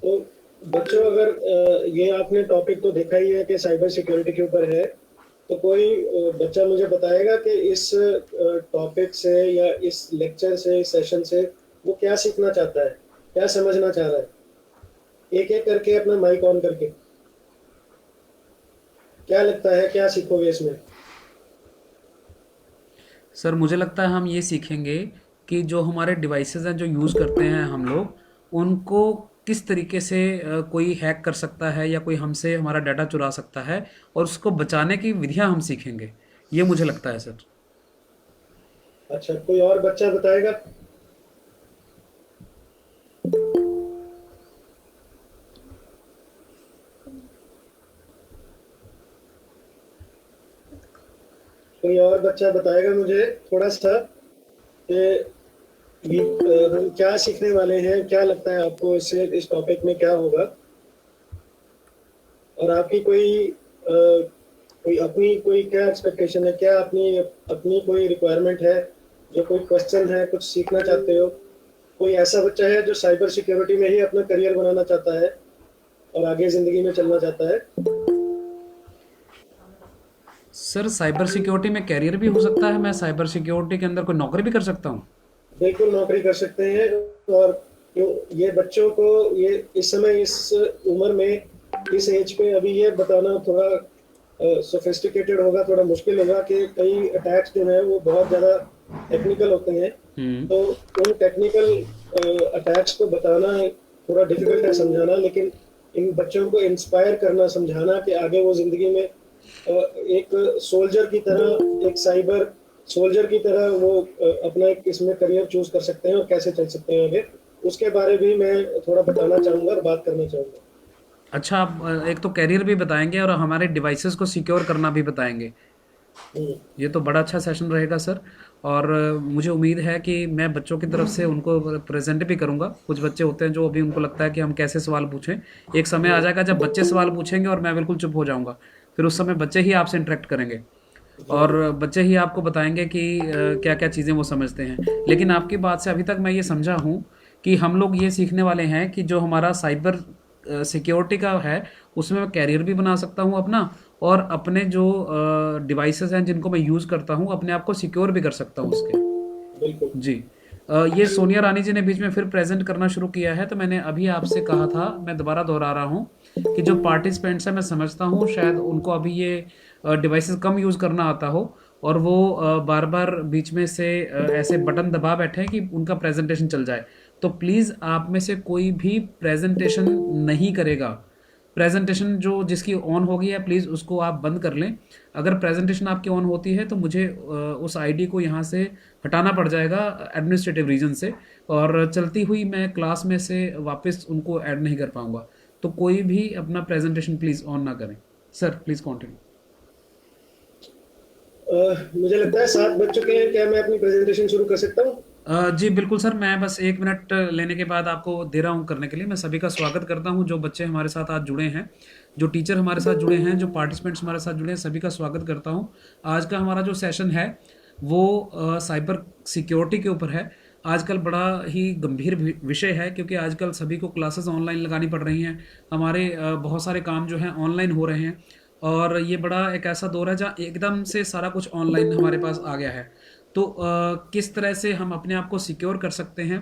तो बच्चों, अगर ये आपने टॉपिक तो देखा ही है कि साइबर सिक्योरिटी के ऊपर है, तो कोई बच्चा मुझे बताएगा कि इस टॉपिक से या इस लेक्चर से, इस सेशन से वो क्या सीखना चाहता है, क्या समझना चाह रहा है? एक एक करके अपना माइक ऑन करके, क्या लगता है क्या सीखोगे इसमें? सर मुझे लगता है हम ये सीखेंगे कि जो हमारे डिवाइसेस हैं जो यूज़ करते हैं हम लोग उनको किस तरीके से कोई हैक कर सकता है या कोई हमसे हमारा डाटा चुरा सकता है और उसको बचाने की विधियां हम सीखेंगे। ये मुझे लगता है सर। अच्छा, कोई और बच्चा बताएगा? कोई और बच्चा बताएगा मुझे थोड़ा सा कि ये हम क्या सीखने वाले हैं, क्या लगता है आपको इससे, इस टॉपिक में क्या होगा? और आपकी कोई अपनी कोई क्या एक्सपेक्टेशन है, क्या अपनी अपनी कोई रिक्वायरमेंट है, जो कोई क्वेश्चन है, कुछ सीखना चाहते हो? कोई ऐसा बच्चा है जो साइबर सिक्योरिटी में ही अपना करियर बनाना चाहता है और आगे जिंदगी में चलना चाहता है? सर साइबर सिक्योरिटी में कैरियर भी हो सकता है, मैं साइबर सिक्योरिटी के अंदर कोई नौकरी भी कर सकता हूँ। बिल्कुल नौकरी कर सकते हैं। और क्यों, ये बच्चों को ये इस समय, इस उम्र में, इस एज पे अभी ये बताना थोड़ा सोफिस्टिकेटेड होगा, थोड़ा मुश्किल होगा कि कई अटैक्स जो हैं वो बहुत ज़्यादा टेक्निकल होते हैं। हम्म। तो उन टेक्निकल अटैक्स को बताना थोड़ा डिफिकल्ट है समझाना, लेकिन इन बच्चों को इंस्पायर करना, समझाना कि आगे वो ज़िंदगी में एक सोल्जर की तरह, एक साइबर सोल्जर की तरह वो अपना एक इसमें करियर चूज कर सकते हैं और कैसे चल सकते हैं आगे, उसके बारे भी मैं थोड़ा बताना चाहूँगा और बात करना चाहूँगा। अच्छा, आप एक तो कैरियर भी बताएंगे और हमारे डिवाइसेस को सिक्योर करना भी बताएंगे। हम्म। ये तो बड़ा अच्छा सेशन रहेगा सर। और मुझे उम्मीद है कि मैं बच्चों की तरफ से उनको प्रेजेंट भी करूंगा। कुछ बच्चे होते हैं जो अभी उनको लगता है कि हम कैसे सवाल पूछें। एक समय आ हम्म। जाएगा जब बच्चे सवाल पूछेंगे और मैं बिल्कुल चुप हो जाऊंगा। फिर उस समय बच्चे ही आपसे इंटरेक्ट करेंगे जी और जी। बच्चे ही आपको बताएंगे कि क्या क्या चीज़ें वो समझते हैं। लेकिन आपकी बात से अभी तक मैं ये समझा हूँ कि हम लोग ये सीखने वाले हैं कि जो हमारा साइबर सिक्योरिटी का है उसमें मैं कैरियर भी बना सकता हूँ अपना, और अपने जो डिवाइसेस हैं जिनको मैं यूज़ करता हूँ अपने आप को सिक्योर भी कर सकता हूँ उसके। बिल्कुल। जी। ये सोनिया रानी जी ने बीच में फिर प्रेजेंट करना शुरू किया है तो मैंने अभी आपसे कहा था, मैं दोबारा दोहरा रहा हूँ कि जो पार्टिसिपेंट्स हैं मैं समझता हूँ शायद उनको अभी ये डिवाइसेस कम यूज़ करना आता हो और वो बार बार बीच में से ऐसे बटन दबा बैठे हैं कि उनका प्रेजेंटेशन चल जाए। तो प्लीज़ आप में से कोई भी प्रेजेंटेशन नहीं करेगा। प्रेजेंटेशन जो जिसकी ऑन होगी है प्लीज़ उसको आप बंद कर लें। अगर प्रेजेंटेशन आपकी ऑन होती है तो मुझे उस आईडी को यहाँ से हटाना पड़ जाएगा एडमिनिस्ट्रेटिव रीजन से, और चलती हुई मैं क्लास में से वापस उनको ऐड नहीं कर पाऊंगा। तो कोई भी अपना प्रेजेंटेशन प्लीज़ ऑन ना करें। Sir please continue. मुझे लगता है 7 बज चुके हैं, क्या मैं अपनी प्रेजेंटेशन शुरू कर सकता हूँ? जी बिल्कुल सर, मैं बस 1 मिनट लेने के बाद आपको दे रहा हूँ करने के लिए। मैं सभी का स्वागत करता हूँ जो बच्चे हमारे साथ आज जुड़े हैं, जो टीचर हमारे साथ जुड़े हैं, जो पार्टिसिपेंट्स हमारे साथ जुड़े हैं, सभी का स्वागत करता हूँ। आज का हमारा जो सेशन है वो साइबर सिक्योरिटी के ऊपर है। आजकल बड़ा ही गंभीर विषय है क्योंकि आजकल सभी को क्लासेस ऑनलाइन लगानी पड़ रही हैं। हमारे बहुत सारे काम जो हैं ऑनलाइन हो रहे हैं और ये बड़ा एक ऐसा दौर है जहाँ एकदम से सारा कुछ ऑनलाइन हमारे पास आ गया है। तो किस तरह से हम अपने आप को सिक्योर कर सकते हैं,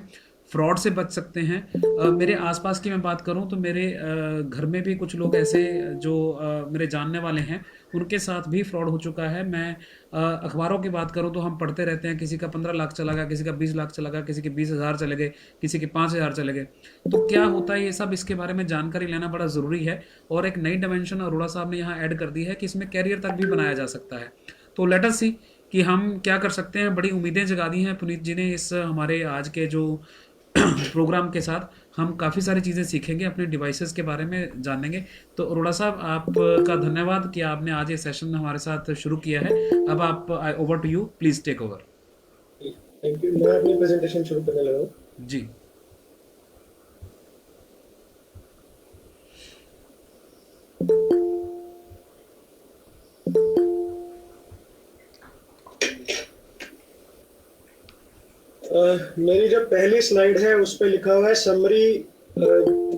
फ्रॉड से बच सकते हैं। मेरे आसपास की मैं बात करूं तो मेरे घर में भी कुछ लोग ऐसे जो मेरे जानने वाले हैं उनके साथ भी फ्रॉड हो चुका है। मैं अखबारों की बात करूं तो हम पढ़ते रहते हैं किसी का 15 लाख चला गया, किसी का 20 लाख चला गया, किसी के 20 हज़ार चले गए, किसी के 5 हज़ार चले गए। तो क्या होता है ये सब, इसके बारे में जानकारी लेना बड़ा ज़रूरी है। और एक नई डायमेंशन अरोड़ा साहब ने यहाँ ऐड कर दी है कि इसमें कैरियर तक भी बनाया जा सकता है। तो लेट अस सी कि हम क्या कर सकते हैं। बड़ी उम्मीदें जगा दी हैं पुनीत जी ने इस हमारे आज के जो प्रोग्राम के साथ। हम काफ़ी सारी चीज़ें सीखेंगे, अपने डिवाइसेस के बारे में जानेंगे। तो अरोड़ा साहब आपका धन्यवाद कि आपने आज ये सेशन हमारे साथ शुरू किया है। अब आप, over to you, please take over. Thank you, मैं अपनी प्रेजेंटेशन शुरू करने लगा हूँ। जी। मेरी जो पहली स्लाइड है उस पे लिखा हुआ है समरी।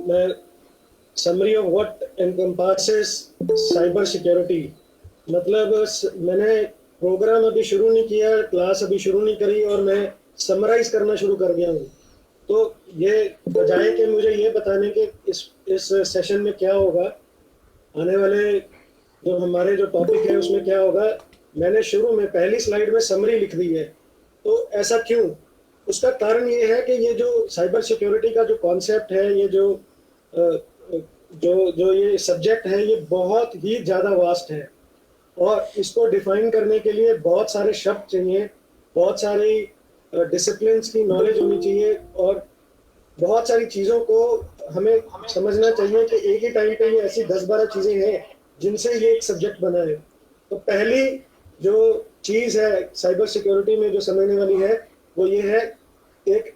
मैं summary of what encompasses cyber security. मतलब मैंने प्रोग्राम अभी शुरू नहीं किया, क्लास अभी शुरू नहीं करी और मैं समराइज करना शुरू कर गया हूँ। तो ये बजाय कि मुझे ये बताने के इस सेशन में क्या होगा, आने वाले जो हमारे जो टॉपिक है उसमें क्या होगा, मैंने शुरू में पहली स्लाइड में समरी लिख दी है। तो ऐसा क्यों? उसका कारण ये है कि ये जो साइबर सिक्योरिटी का जो कॉन्सेप्ट है, ये जो ये सब्जेक्ट है, ये बहुत ही ज़्यादा वास्ट है और इसको डिफाइन करने के लिए बहुत सारे शब्द चाहिए, बहुत सारी डिसिप्लिन्स की नॉलेज होनी चाहिए और बहुत सारी चीज़ों को हमें समझना चाहिए कि एक ही टाइम पे ये ऐसी 10-12 चीज़ें हैं जिनसे ये एक सब्जेक्ट बना है। तो पहली जो चीज़ है साइबर सिक्योरिटी में जो समझने वाली है वो ये है, एक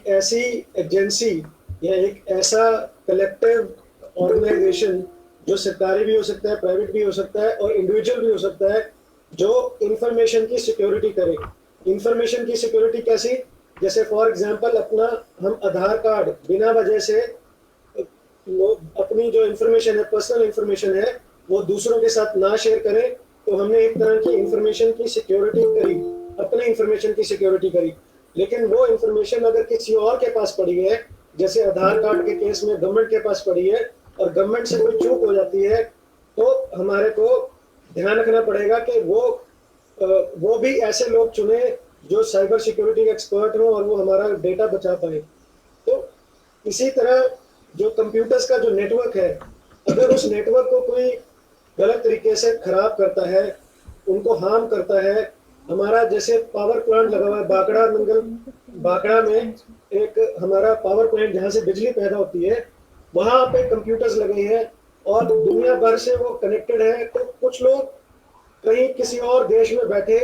ऐसी एजेंसी या एक ऐसा कलेक्टिव ऑर्गेनाइजेशन जो सरकारी भी हो सकता है, प्राइवेट भी हो सकता है और इंडिविजुअल भी हो सकता है, जो इंफॉर्मेशन की सिक्योरिटी करे। इंफॉर्मेशन की सिक्योरिटी कैसी? जैसे फॉर एग्जांपल अपना हम आधार कार्ड बिना वजह से अपनी जो इंफॉर्मेशन है, पर्सनल इंफॉर्मेशन है, वो दूसरों के साथ ना शेयर करें, तो हमने एक तरह की इंफॉर्मेशन की सिक्योरिटी करी, अपनी इंफॉर्मेशन की सिक्योरिटी करी। लेकिन वो इंफॉर्मेशन अगर किसी और के पास पड़ी है, जैसे आधार कार्ड के केस में गवर्नमेंट के पास पड़ी है और गवर्नमेंट से कोई चूक हो जाती है, तो हमारे को ध्यान रखना पड़ेगा कि वो भी ऐसे लोग चुने जो साइबर सिक्योरिटी एक्सपर्ट हो और वो हमारा डेटा बचा पाए। तो इसी तरह जो कंप्यूटर्स का जो नेटवर्क है, अगर उस नेटवर्क को कोई गलत तरीके से खराब करता है, उनको हार्म करता है, हमारा जैसे पावर प्लांट लगा हुआ है बाकड़ा में एक हमारा पावर प्लांट जहाँ से बिजली पैदा होती है, वहाँ पे कंप्यूटर्स लगे हैं और दुनिया भर से वो कनेक्टेड है। तो कुछ लोग कहीं किसी और देश में बैठे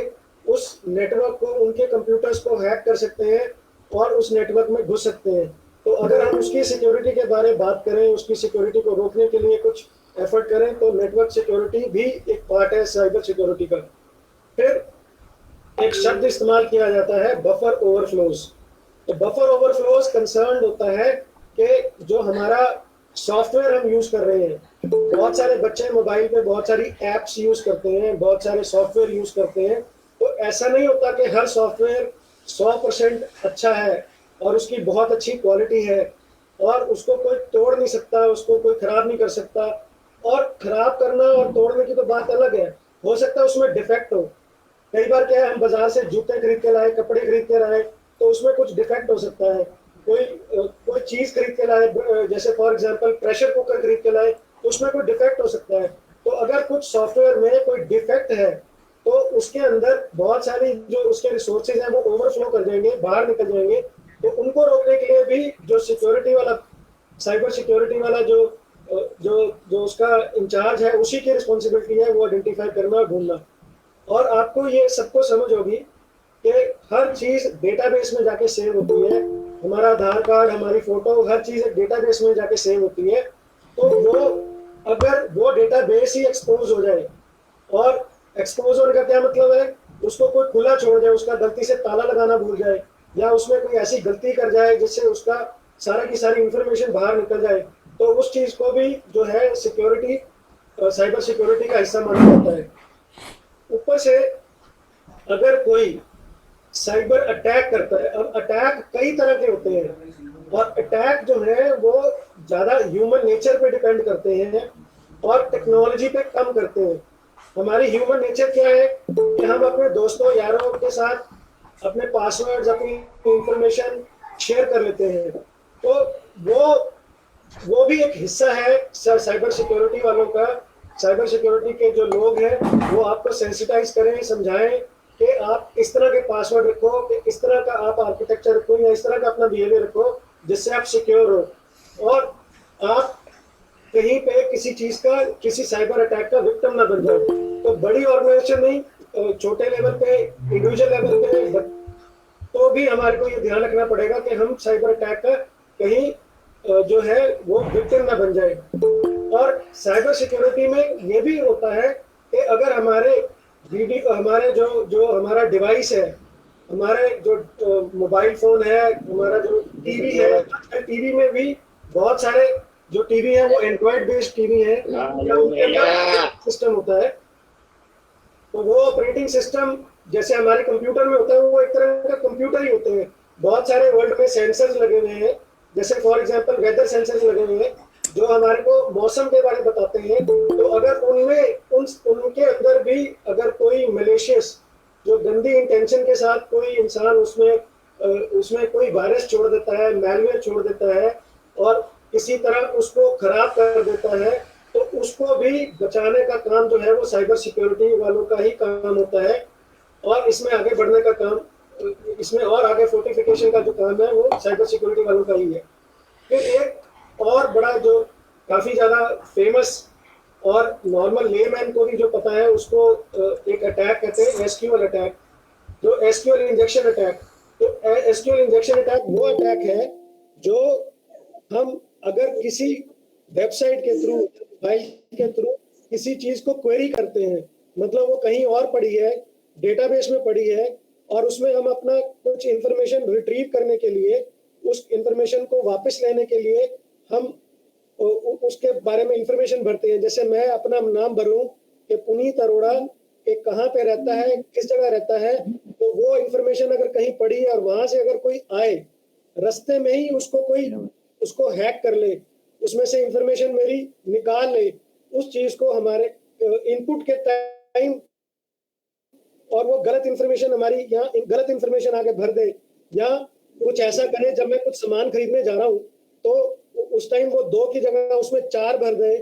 उस नेटवर्क को, उनके कंप्यूटर्स को हैक कर सकते हैं और उस नेटवर्क में घुस सकते हैं। तो अगर हम उसकी सिक्योरिटी के बारे में बात करें, उसकी सिक्योरिटी को रोकने के लिए कुछ एफर्ट करें, तो नेटवर्क सिक्योरिटी भी एक पार्ट है साइबर सिक्योरिटी का। फिर एक शब्द इस्तेमाल किया जाता है बफर ओवरफ्लोज। तो बफर ओवरफ्लोज कंसर्न होता है कि जो हमारा सॉफ्टवेयर हम यूज कर रहे हैं, बहुत सारे बच्चे मोबाइल पे बहुत सारी एप्स यूज करते हैं, बहुत सारे सॉफ्टवेयर यूज करते हैं। तो ऐसा नहीं होता कि हर सॉफ्टवेयर 100% अच्छा है और उसकी बहुत अच्छी क्वालिटी है और उसको कोई तोड़ नहीं सकता, उसको कोई खराब नहीं कर सकता। और खराब करना और तोड़ने की तो बात अलग है, हो सकता है उसमें डिफेक्ट हो। कई बार क्या है, हम बाजार से जूते खरीद के लाए, कपड़े खरीद के लाए, तो उसमें कुछ डिफेक्ट हो सकता है। कोई चीज खरीद के लाए, जैसे फॉर एग्जांपल प्रेशर कुकर खरीद के लाए, तो उसमें कोई डिफेक्ट हो सकता है। तो अगर कुछ सॉफ्टवेयर में कोई डिफेक्ट है तो उसके अंदर बहुत सारी जो उसके रिसोर्सेज हैं वो ओवरफ्लो कर जाएंगे, बाहर निकल जाएंगे। तो उनको रोकने के लिए भी जो सिक्योरिटी वाला, साइबर सिक्योरिटी वाला जो जो जो उसका इंचार्ज है, उसी की रिस्पॉन्सिबिलिटी है वो आइडेंटिफाई करना और ढूंढना। और आपको ये सबको समझ होगी कि हर चीज डेटाबेस में जाके सेव होती है। हमारा आधार कार्ड, हमारी फोटो, हर चीज एक डेटाबेस में जाके सेव होती है। तो अगर वो डेटाबेस ही एक्सपोज हो जाए, और एक्सपोज होने का क्या मतलब है, उसको कोई खुला छोड़ जाए, उसका गलती से ताला लगाना भूल जाए या उसमें कोई ऐसी गलती कर जाए जिससे उसका सारा की सारी इंफॉर्मेशन बाहर निकल जाए, तो उस चीज को भी जो है सिक्योरिटी, साइबर सिक्योरिटी का हिस्सा माना जाता है। ऊपर से अगर कोई साइबर अटैक करता है, अब अटैक कई तरह के होते हैं और अटैक जो है वो ज्यादा ह्यूमन नेचर पे डिपेंड करते हैं और टेक्नोलॉजी पे कम करते हैं। हमारी ह्यूमन नेचर क्या है कि हम अपने दोस्तों यारों के साथ अपने पासवर्ड्स, अपनी इंफॉर्मेशन शेयर कर लेते हैं। तो वो भी एक हिस्सा है साइबर सिक्योरिटी वालों का। साइबर सिक्योरिटी के जो लोग हैं वो आपको सेंसिटाइज करें, समझाएं कि आप इस तरह के पासवर्ड रखो, कि इस तरह का आप आर्किटेक्चर रखो या इस तरह का अपना बिहेवियर रखो जिससे आप सिक्योर हो और आप कहीं पे किसी चीज का, किसी साइबर अटैक का विक्टिम ना बन जाओ। तो बड़ी ऑर्गेनाइजेशन नहीं, छोटे लेवल पे, इंडिविजुअल लेवल पे तो भी हमारे को ये ध्यान रखना पड़ेगा कि हम साइबर अटैक का कहीं जो है वो विक्टिम ना बन जाए। और साइबर सिक्योरिटी में ये भी होता है कि अगर हमारे जो हमारा डिवाइस है, हमारे जो मोबाइल फोन है, हमारा जो टीवी है, आजकल टीवी में भी बहुत सारे जो टीवी है वो एंड्रॉइड बेस्ड टीवी है, सिस्टम होता है। तो वो ऑपरेटिंग सिस्टम जैसे हमारे कंप्यूटर में होता है, वो एक तरह का कंप्यूटर ही होते हैं। बहुत सारे वर्ल्ड में सेंसर्स लगे हुए हैं, जैसे फॉर एग्जांपल वेदर सेंसर्स लगे हुए हैं जो हमारे को मौसम के बारे में बताते हैं। तो अगर उनमें उनके अंदर भी अगर कोई मलेशियस जो गंदी इंटेंशन के साथ कोई इंसान उसमें कोई वायरस छोड़ देता है, मैलवेयर छोड़ देता है और किसी तरह उसको खराब कर देता है, तो उसको भी बचाने का काम जो है वो साइबर सिक्योरिटी वालों का ही काम होता है। और इसमें आगे बढ़ने का काम, इसमें और आगे फोर्टिफिकेशन का जो काम है वो साइबर सिक्योरिटी वालों का ही है। फिर एक और बड़ा जो काफी ज्यादा फेमस और नॉर्मल लेमैन को भी जो पता है उसको एक अटैक कहते हैं एसक्यूएल अटैक, जो एसक्यूएल इंजेक्शन अटैक। तो एसक्यूएल इंजेक्शन अटैक वो अटैक है जो हम अगर किसी वेबसाइट के थ्रू, फाइल के थ्रू किसी चीज को क्वेरी करते हैं, मतलब वो कहीं और पड़ी है, डेटाबेस में पड़ी है, और उसमें हम अपना कुछ इंफॉर्मेशन रिट्रीव करने के लिए, उस इंफॉर्मेशन को वापस लेने के लिए हम उसके बारे में इंफॉर्मेशन भरते हैं। जैसे मैं अपना नाम भरूं कि पुनीत अरोड़ा के कहाँ पे रहता है, किस जगह रहता है, तो वो इंफॉर्मेशन अगर कहीं पड़ी है और वहां से अगर कोई आए, रास्ते में ही उसको हैक कर ले, उसमें से इंफॉर्मेशन मेरी निकाल ले, उस चीज को हमारे इनपुट के टाइम, और वो गलत इंफॉर्मेशन हमारी यहाँ गलत इंफॉर्मेशन आगे भर दे, या कुछ ऐसा करे जब मैं कुछ सामान खरीदने जा रहा हूँ तो उस टाइम वो 2 की जगह उसमें 4 भर दे,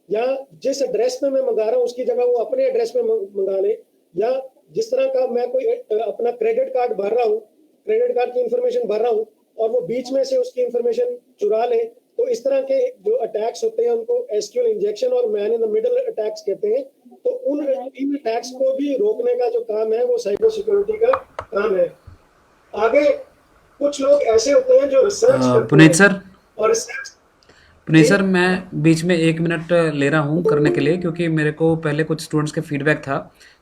या जिस एड्रेस में मैं मंगा रहा हूँ उसकी जगह वो अपने एड्रेस में मंगा ले, या जिस तरह का मैं कोई अपना क्रेडिट कार्ड भर रहा हूँ, क्रेडिट कार्ड की इंफॉर्मेशन भर रहा हूँ और वो बीच में से उसकी इंफॉर्मेशन चुरा ले। तो इस तरह के जो अटैक्स होते हैं उनको एसक्यूएल इंजेक्शन और man in the middle attacks कहते हैं। तो इन अटैक्स को भी रोकने का जो काम है वो साइबर सिक्योरिटी का काम है। आगे कुछ लोग ऐसे होते हैं जो रिसर्च करते पुनीत हैं सर, और रिसर्च। पुनीत जी सर, मैं बीच में 1 मिनट ले रहा हूँ करने के लिए, क्योंकि मेरे को पहले कुछ स्टूडेंट्स के फीडबैक था।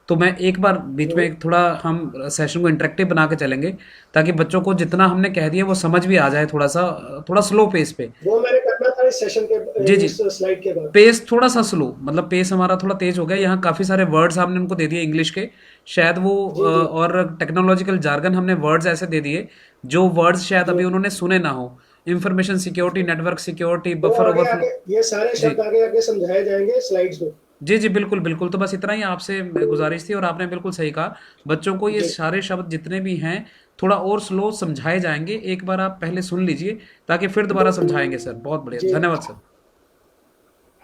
तो मैं एक बार बीच में थोड़ा हम सेशन को इंटरेक्टिव बना के चलेंगे, ताकि बच्चों को जितना हमने कह दिया वो समझ भी आ जाए, थोड़ा स्लो पेस पे। वो मैंने करना था इस सेशन जी के, जी, इस स्लाइड के बाद। पेस थोड़ा सा स्लो, मतलब पेस हमारा थोड़ा तेज हो गया। यहाँ काफ़ी सारे वर्ड्स हमने उनको दे दिए इंग्लिश के, शायद वो जी जी और टेक्नोलॉजिकल जार्गन हमने वर्ड्स ऐसे दे दिए जो वर्ड्स शायद जी। अभी उन्होंने सुने ना हो। इंफॉर्मेशन सिक्योरिटी, नेटवर्क सिक्योरिटी, वो बफर आगे ओवरफ्लो। आगे ये सारे जी शब्द आगे आगे समझाए जाएंगे स्लाइड्स में। जी जी, बिल्कुल बिल्कुल। तो बस इतना ही आपसे गुजारिश थी, और आपने बिल्कुल सही कहा। बच्चों को ये जी सारे शब्द जितने भी हैं थोड़ा और स्लो समझाए जाएंगे। एक बार आप पहले सुन लीजिए, ताकि फिर दोबारा समझाएंगे सर। बहुत बढ़िया, जी। धन्यवाद सर।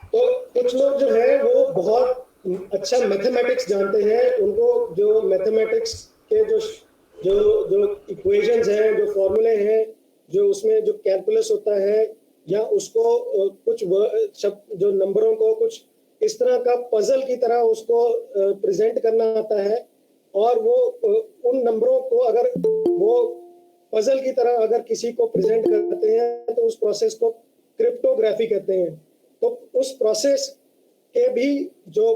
तो कुछ लोग जो है वो बहुत अच्छा मैथमेटिक्स जानते हैं, उनको जो मैथमेटिक्स के जो जो इक्वेशंस हैं, जो फॉर्मूले हैं, जो उसमें जो कैलकुलस होता है, या उसको कुछ शब्द जो नंबरों को कुछ इस तरह का पजल की तरह उसको प्रेजेंट करना आता है, और वो उन नंबरों को अगर वो पजल की तरह अगर किसी को प्रेजेंट करते हैं तो उस प्रोसेस को क्रिप्टोग्राफी कहते हैं। तो उस प्रोसेस के भी जो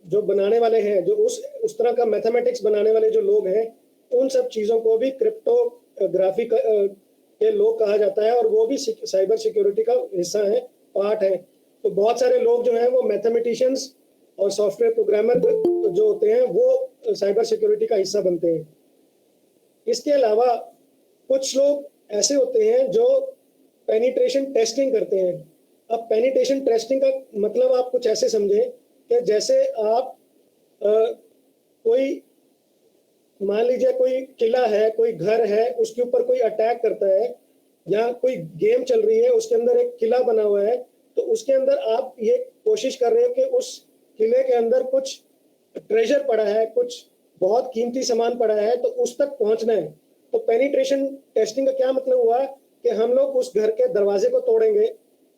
जो बनाने वाले हैं, जो उस तरह का मैथमेटिक्स बनाने वाले जो लोग हैं, उन सब चीजों को भी क्रिप्टोग्राफी के लोग कहा जाता है, और वो भी साइबर सिक्योरिटी का हिस्सा है, पार्ट है। तो बहुत सारे लोग जो हैं वो मैथमेटिशियंस और सॉफ्टवेयर प्रोग्रामर जो होते हैं वो साइबर सिक्योरिटी का हिस्सा बनते हैं। इसके अलावा कुछ लोग ऐसे होते हैं जो पेनिट्रेशन टेस्टिंग करते हैं। अब पेनिट्रेशन टेस्टिंग का मतलब आप कुछ ऐसे समझें कि जैसे आप कोई मान लीजिए कोई किला है, कोई घर है, उसके ऊपर कोई अटैक करता है, या कोई गेम चल रही है उसके अंदर एक किला बना हुआ है, तो उसके अंदर आप ये कोशिश कर रहे हो कि उस किले के अंदर कुछ ट्रेजर पड़ा है, कुछ बहुत कीमती सामान पड़ा है, तो उस तक पहुंचना है। तो पेनिट्रेशन टेस्टिंग का क्या मतलब हुआ कि हम लोग उस घर के दरवाजे को तोड़ेंगे,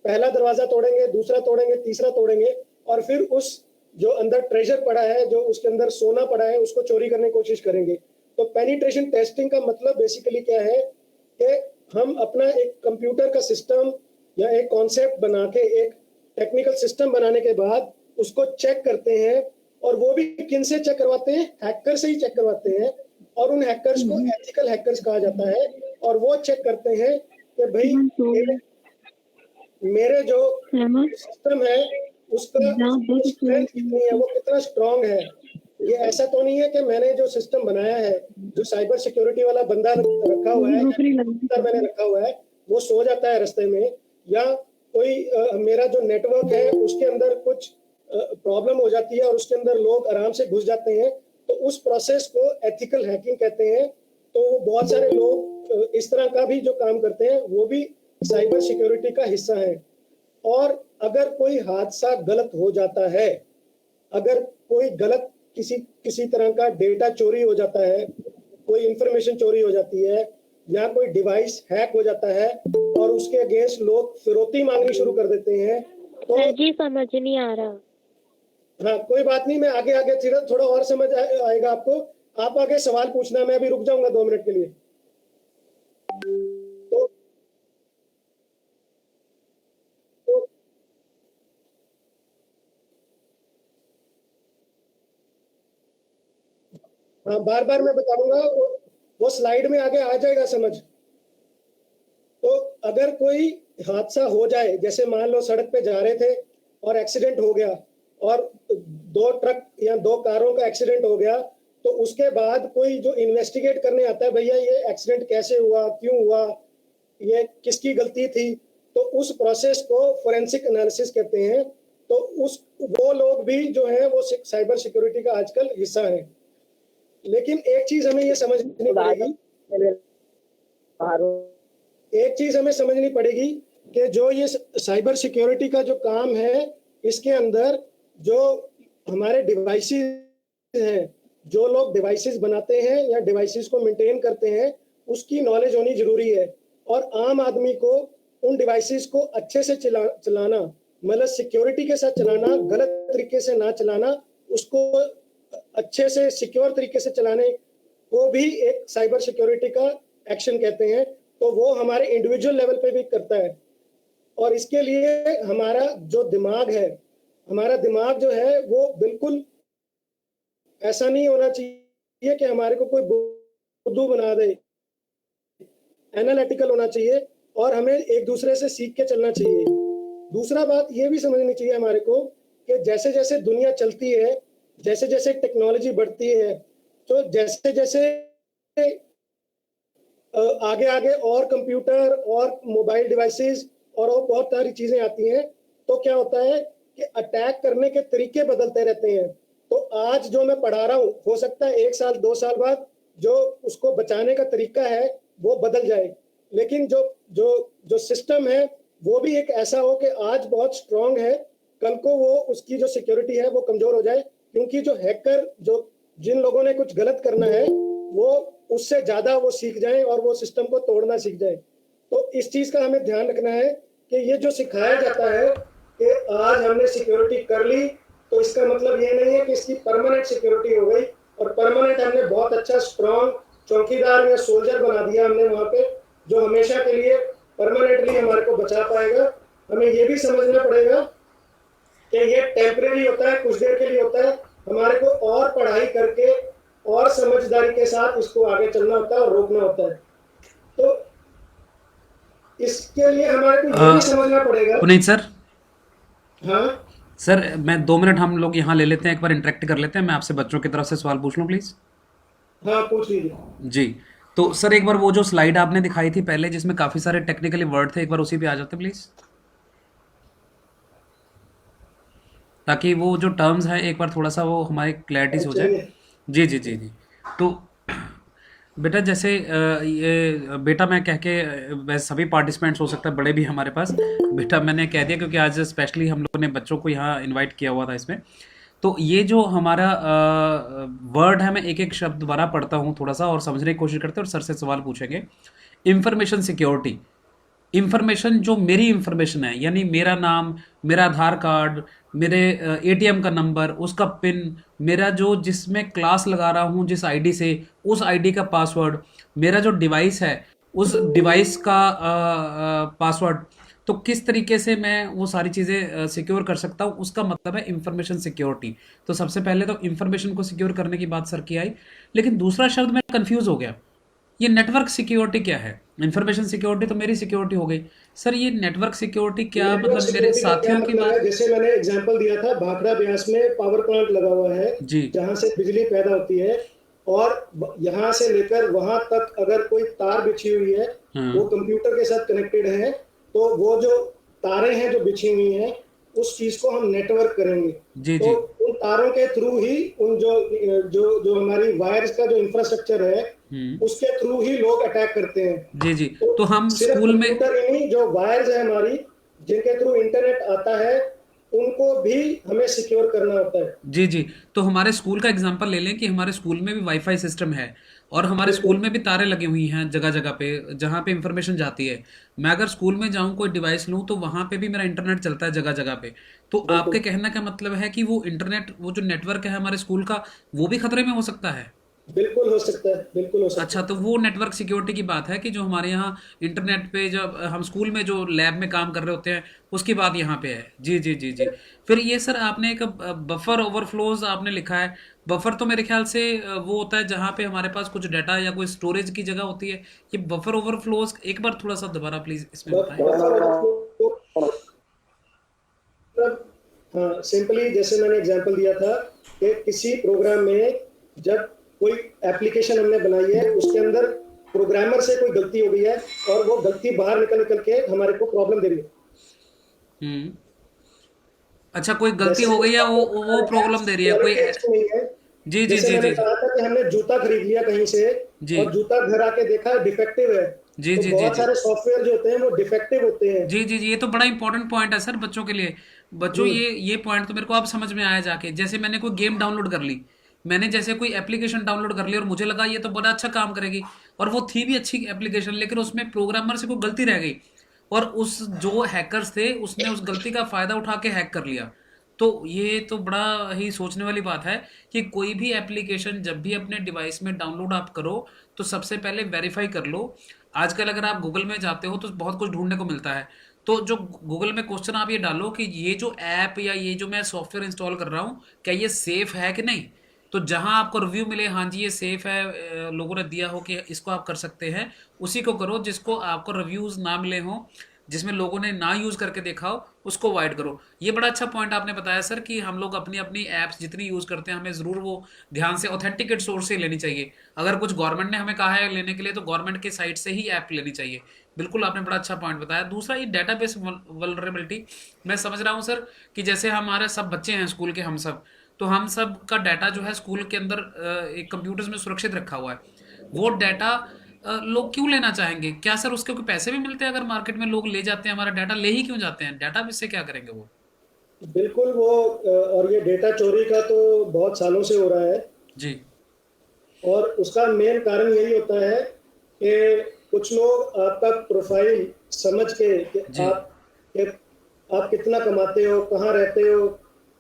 पहला दरवाजा तोड़ेंगे, दूसरा तोड़ेंगे, तीसरा तोड़ेंगे, और फिर उस जो अंदर ट्रेजर पड़ा है, जो उसके अंदर सोना पड़ा है, उसको चोरी करने की कोशिश करेंगे। तो पेनिट्रेशन टेस्टिंग का मतलब बेसिकली क्या है कि हम अपना एक कंप्यूटर का सिस्टम या एक कॉन्सेप्ट बना के, एक टेक्निकल सिस्टम बनाने के बाद उसको चेक करते हैं, और वो भी किन से चेक करवाते हैं? हैकर से ही चेक करवाते हैं, और उन हैकर्स को एथिकल हैकर्स कहा जाता है। और वो चेक करते हैं कि भाई मेरे जो सिस्टम है उसका स्ट्रेंथ कितनी है, वो कितना स्ट्रांग है। ये ऐसा तो नहीं है कि मैंने जो सिस्टम बनाया है, जो साइबर सिक्योरिटी वाला बंदा रखा हुआ है, मैंने रखा हुआ है, वो सो जाता है रास्ते में, या कोई मेरा जो नेटवर्क है उसके अंदर कुछ प्रॉब्लम हो जाती है और उसके अंदर लोग आराम से घुस जाते हैं, तो उस प्रोसेस को एथिकल हैकिंग कहते हैं। तो बहुत सारे लोग इस तरह का भी जो काम करते हैं वो भी साइबर सिक्योरिटी का हिस्सा है। और अगर कोई हादसा गलत हो जाता है, अगर कोई गलत किसी तरह का डेटा चोरी हो जाता है, कोई इंफॉर्मेशन चोरी हो जाती है, या कोई डिवाइस हैक हो जाता है और उसके अगेंस्ट लोग फिरौती मांगनी शुरू कर देते हैं, तो सर जी समझ नहीं आ रहा। हाँ कोई बात नहीं, मैं आगे आगे थोड़ा और समझ आएगा आपको। आप आगे सवाल पूछना, मैं अभी रुक जाऊंगा 2 मिनट के लिए। तो हाँ, बार बार मैं बताऊंगा, वो स्लाइड में आगे आ जाएगा समझ। तो अगर कोई हादसा हो जाए, जैसे मान लो सड़क पे जा रहे थे और एक्सीडेंट हो गया, और 2 ट्रक या 2 कारों का एक्सीडेंट हो गया, तो उसके बाद कोई जो इन्वेस्टिगेट करने आता है, भैया ये एक्सीडेंट कैसे हुआ, क्यों हुआ, ये किसकी गलती थी, तो उस प्रोसेस को फोरेंसिक एनालिसिस कहते हैं। तो वो लोग भी जो है वो साइबर सिक्योरिटी का आजकल हिस्सा है। लेकिन एक चीज हमें ये समझनी पड़ेगी, एक चीज हमें समझनी पड़ेगी कि जो ये साइबर सिक्योरिटी का जो काम है, इसके अंदर जो हमारे डिवाइसेस हैं, जो लोग डिवाइसेस बनाते हैं या डिवाइसेस को मेंटेन करते हैं, उसकी नॉलेज होनी जरूरी है। और आम आदमी को उन डिवाइसेस को अच्छे से चलाना, मतलब सिक्योरिटी के साथ चलाना, गलत तरीके से ना चलाना, उसको अच्छे से सिक्योर तरीके से चलाने को भी एक साइबर सिक्योरिटी का एक्शन कहते हैं। तो वो हमारे इंडिविजुअल लेवल पे भी करता है। और इसके लिए हमारा जो दिमाग है, हमारा दिमाग जो है वो बिल्कुल ऐसा नहीं होना चाहिए कि हमारे को कोई बुद्धू बना दे, एनालिटिकल होना चाहिए और हमें एक दूसरे से सीख के चलना चाहिए। दूसरा बात ये भी समझनी चाहिए हमारे को कि जैसे जैसे दुनिया चलती है, जैसे जैसे टेक्नोलॉजी बढ़ती है, तो जैसे जैसे आगे आगे और कंप्यूटर और मोबाइल डिवाइसेस और बहुत सारी चीजें आती हैं, तो क्या होता है कि अटैक करने के तरीके बदलते रहते हैं। तो आज जो मैं पढ़ा रहा हूँ, हो सकता है 1 साल 2 साल बाद जो उसको बचाने का तरीका है वो बदल जाए, लेकिन जो जो जो सिस्टम है वो भी एक ऐसा हो कि आज बहुत स्ट्रांग है, कल को वो उसकी जो सिक्योरिटी है वो कमजोर हो जाए, क्योंकि जो हैकर, जो जिन लोगों ने कुछ गलत करना है, वो उससे ज्यादा वो सीख जाए और वो सिस्टम को तोड़ना सीख जाए। तो इस चीज का हमें ध्यान रखना है कि ये जो सिखाया जाता है कि आज हमने सिक्योरिटी कर ली, तो इसका मतलब ये नहीं है कि इसकी परमानेंट सिक्योरिटी हो गई और परमानेंट हमने बहुत अच्छा स्ट्रांग चौकीदार या सोल्जर बना दिया हमने वहां पे, जो हमेशा के लिए परमानेंटली हमारे को बचा पाएगा। हमें ये भी समझना पड़ेगा कि ये टेम्परेरी होता है, कुछ देर के लिए होता है। हमारे को और पढ़ाई करके और समझदारी के साथ इसको आगे चलना होता है और रोकना होता है। तो इसके लिए हमारे को ये भी समझना पड़ेगा। पुनीत सर, हाँ सर मैं 2 मिनट हम लोग यहाँ ले लेते हैं, एक बार इंटरेक्ट कर लेते हैं। मैं आपसे बच्चों की तरफ से सवाल पूछ लूँ प्लीज? हाँ पूछ लीजिए जी। तो सर एक बार वो जो स्लाइड आपने दिखाई थी पहले, जिसमें काफी सारे टेक्निकली वर्ड थे, एक बार उसी पे आ जाते प्लीज, ताकि वो जो टर्म्स हैं एक बार थोड़ा सा वो हमारी क्लैरिटी से हो जाए। जी जी जी जी। तो बेटा जैसे ये बेटा मैं कह के वैसे सभी पार्टिसिपेंट्स हो सकता है, बड़े भी हमारे पास, बेटा मैंने कह दिया क्योंकि आज स्पेशली हम लोगों ने बच्चों को यहाँ इनवाइट किया हुआ था इसमें। तो ये जो हमारा वर्ड है, मैं एक एक शब्द दोबारा पढ़ता हूँ थोड़ा सा और समझने की कोशिश करते हैं और सर से सवाल पूछेंगे। इंफॉर्मेशन सिक्योरिटी, इंफॉर्मेशन जो मेरी इंफॉर्मेशन है, यानी मेरा नाम, मेरा आधार कार्ड, मेरे एटीएम का नंबर, उसका पिन, मेरा जो जिसमें क्लास लगा रहा हूँ जिस आईडी से, उस आईडी का पासवर्ड, मेरा जो डिवाइस है उस डिवाइस का पासवर्ड, तो किस तरीके से मैं वो सारी चीज़ें सिक्योर कर सकता हूँ, उसका मतलब है इंफॉर्मेशन सिक्योरिटी। तो सबसे पहले तो इंफॉर्मेशन को सिक्योर करने की बात सर की आई, लेकिन दूसरा शब्द मैं कंफ्यूज हो गया, ये नेटवर्क सिक्योरिटी क्या है? इंफॉर्मेशन सिक्योरिटी तो मेरी सिक्योरिटी हो गई। सर ये नेटवर्क सिक्योरिटी क्या नेटवर्क मतलब मेरे सिक्योरिटी का क्या साथियों की मतलब है, बात? जैसे मैंने एग्जांपल दिया था, भाखड़ा ब्यास में पावर प्लांट लगा हुआ है जी। जहां से बिजली पैदा होती है, और यहां से लेकर वहां तक अगर कोई तार बिछी हुई है, हाँ। वो कंप्यूटर के साथ कनेक्टेड है, तो वो जो तारें हैं जो बिछी हुई हैं, उस चीज को हम नेटवर्क करेंगे। जी तो जी उन तारों के थ्रू ही उन जो जो जो हमारी वायर्स का जो इंफ्रास्ट्रक्चर है, हम्म। उसके थ्रू ही लोग अटैक करते हैं। जी जी। तो तो हम सिर्फ स्कूल में, कंप्यूटर ही नहीं, जो वायर्स है हमारी, जिनके थ्रू इंटरनेट आता है, उनको भी हमें सिक्योर करना होता है। जी जी, तो हमारे स्कूल का एग्जांपल ले लें कि हमारे स्कूल में भी वाईफाई सिस्टम है और हमारे स्कूल बिल्कुल में भी तारें लगी हुई हैं जगह जगह पे जहाँ पे इंफॉर्मेशन जाती है। मैं अगर स्कूल में जाऊँ कोई डिवाइस लूँ तो वहाँ पे भी मेरा इंटरनेट चलता है जगह जगह पे। तो आपके बिल्कुल कहने का मतलब है कि वो इंटरनेट, वो जो नेटवर्क है हमारे स्कूल का, वो भी खतरे में हो सकता है? बिल्कुल हो सकता है, बिल्कुल हो सकता अच्छा, है। तो वो नेटवर्क सिक्योरिटी की बात है कि जो हमारे यहाँ इंटरनेट पे जब हम स्कूल में जो लैब में काम कर रहे होते हैं उसकी बात यहाँ पे है। जी जी जी जी। फिर ये सर आपने एक बफर ओवरफ्लोज आपने लिखा है। बफर तो मेरे ख्याल से वो होता है जहाँ पे हमारे पास कुछ डाटा या कोई स्टोरेज की जगह होती है। ये बफर ओवरफ्लोज एक बार थोड़ा सा दोबारा प्लीज इसमें बताएं। बफर ओवरफ्लो मतलब, हाँ, सिंपली जैसे मैंने एग्जांपल दिया था कि किसी प्रोग्राम में जब कोई एप्लीकेशन हमने बनाई है, उसके अंदर प्रोग्रामर से कोई गलती हो गई है, और वो गलती बाहर निकल निकल के हमारे को प्रॉब्लम दे रही है। हम्म। अच्छा, कोई गलती जैसे हो गई है, वो आपको पता वो है, प्रॉब्लम दे रही है कोई? सिक्योरिटी अच्छी नहीं है। जी जी जैसे जी मैंने जी कहा था कि हमने जूता खरीद लिया कहीं से, जी और जूता घर आके देखा डिफेक्टिव है। जी तो जी जी बहुत जी सारे सॉफ्टवेयर जो होते हैं वो डिफेक्टिव होते हैं। जी जी जी, ये तो बड़ा इंपॉर्टेंट पॉइंट है सर बच्चों के लिए। बच्चों, हम्म। ये पॉइंट तो मेरे को अब समझ में आया जाके। जैसे मैंने कोई गेम डाउनलोड कर ली, मैंने जैसे कोई एप्लीकेशन डाउनलोड कर ली और मुझे लगा ये तो बड़ा अच्छा काम करेगी, और वो थी भी अच्छी एप्लीकेशन, लेकिन उसमें प्रोग्रामर से कोई गलती रह गई और उस जो हैकर्स थे उसने उस गलती का फायदा उठा के हैक कर लिया। तो ये तो बड़ा ही सोचने वाली बात है कि कोई भी एप्लीकेशन जब भी अपने डिवाइस में डाउनलोड आप करो तो सबसे पहले वेरीफाई कर लो। आजकल अगर आप गूगल में जाते हो तो बहुत कुछ ढूंढने को मिलता है। तो जो गूगल में क्वेश्चन आप ये डालो कि ये जो ऐप या ये जो मैं सॉफ्टवेयर इंस्टॉल कर रहा हूँ क्या ये सेफ है कि नहीं। तो जहां आपको रिव्यू मिले हाँ जी ये सेफ है, लोगों ने दिया हो कि इसको आप कर सकते हैं, उसी को करो। जिसको आपको रिव्यूज ना मिले हों, जिसमें लोगों ने ना यूज़ करके देखा हो, उसको अवॉइड करो। ये बड़ा अच्छा पॉइंट आपने बताया सर कि हम लोग अपनी अपनी ऐप्स जितनी यूज़ करते हैं हमें ज़रूर वो ध्यान से ऑथेंटिकेट सोर्स से लेनी चाहिए। अगर कुछ गवर्नमेंट ने हमें कहा है लेने के लिए तो गवर्नमेंट के साइट से ही ऐप लेनी चाहिए। बिल्कुल आपने बड़ा अच्छा पॉइंट बताया। दूसरा ये डेटाबेस वल्नरेबिलिटी, मैं समझ रहा हूँ सर कि जैसे हमारे सब बच्चे हैं स्कूल के, हम सब, तो हम सब का डाटा जो है स्कूल के अंदर एक कंप्यूटर्स में सुरक्षित रखा हुआ है। वो डाटा लोग क्यों लेना चाहेंगे? क्या सर उसके कोई पैसे भी मिलते हैं? अगर मार्केट में लोग ले जाते हैं हमारा डाटा, ले ही क्यों जाते हैं? डाटा से क्या करेंगे वो? बिल्कुल वो और ये डेटा चोरी का तो बहुत सालों से हो रहा है, जी और उसका मेन कारण यही होता है कि कुछ लोग आपका प्रोफाइल समझ के कि जी। कि आप कितना कमाते हो, कहाँ रहते हो,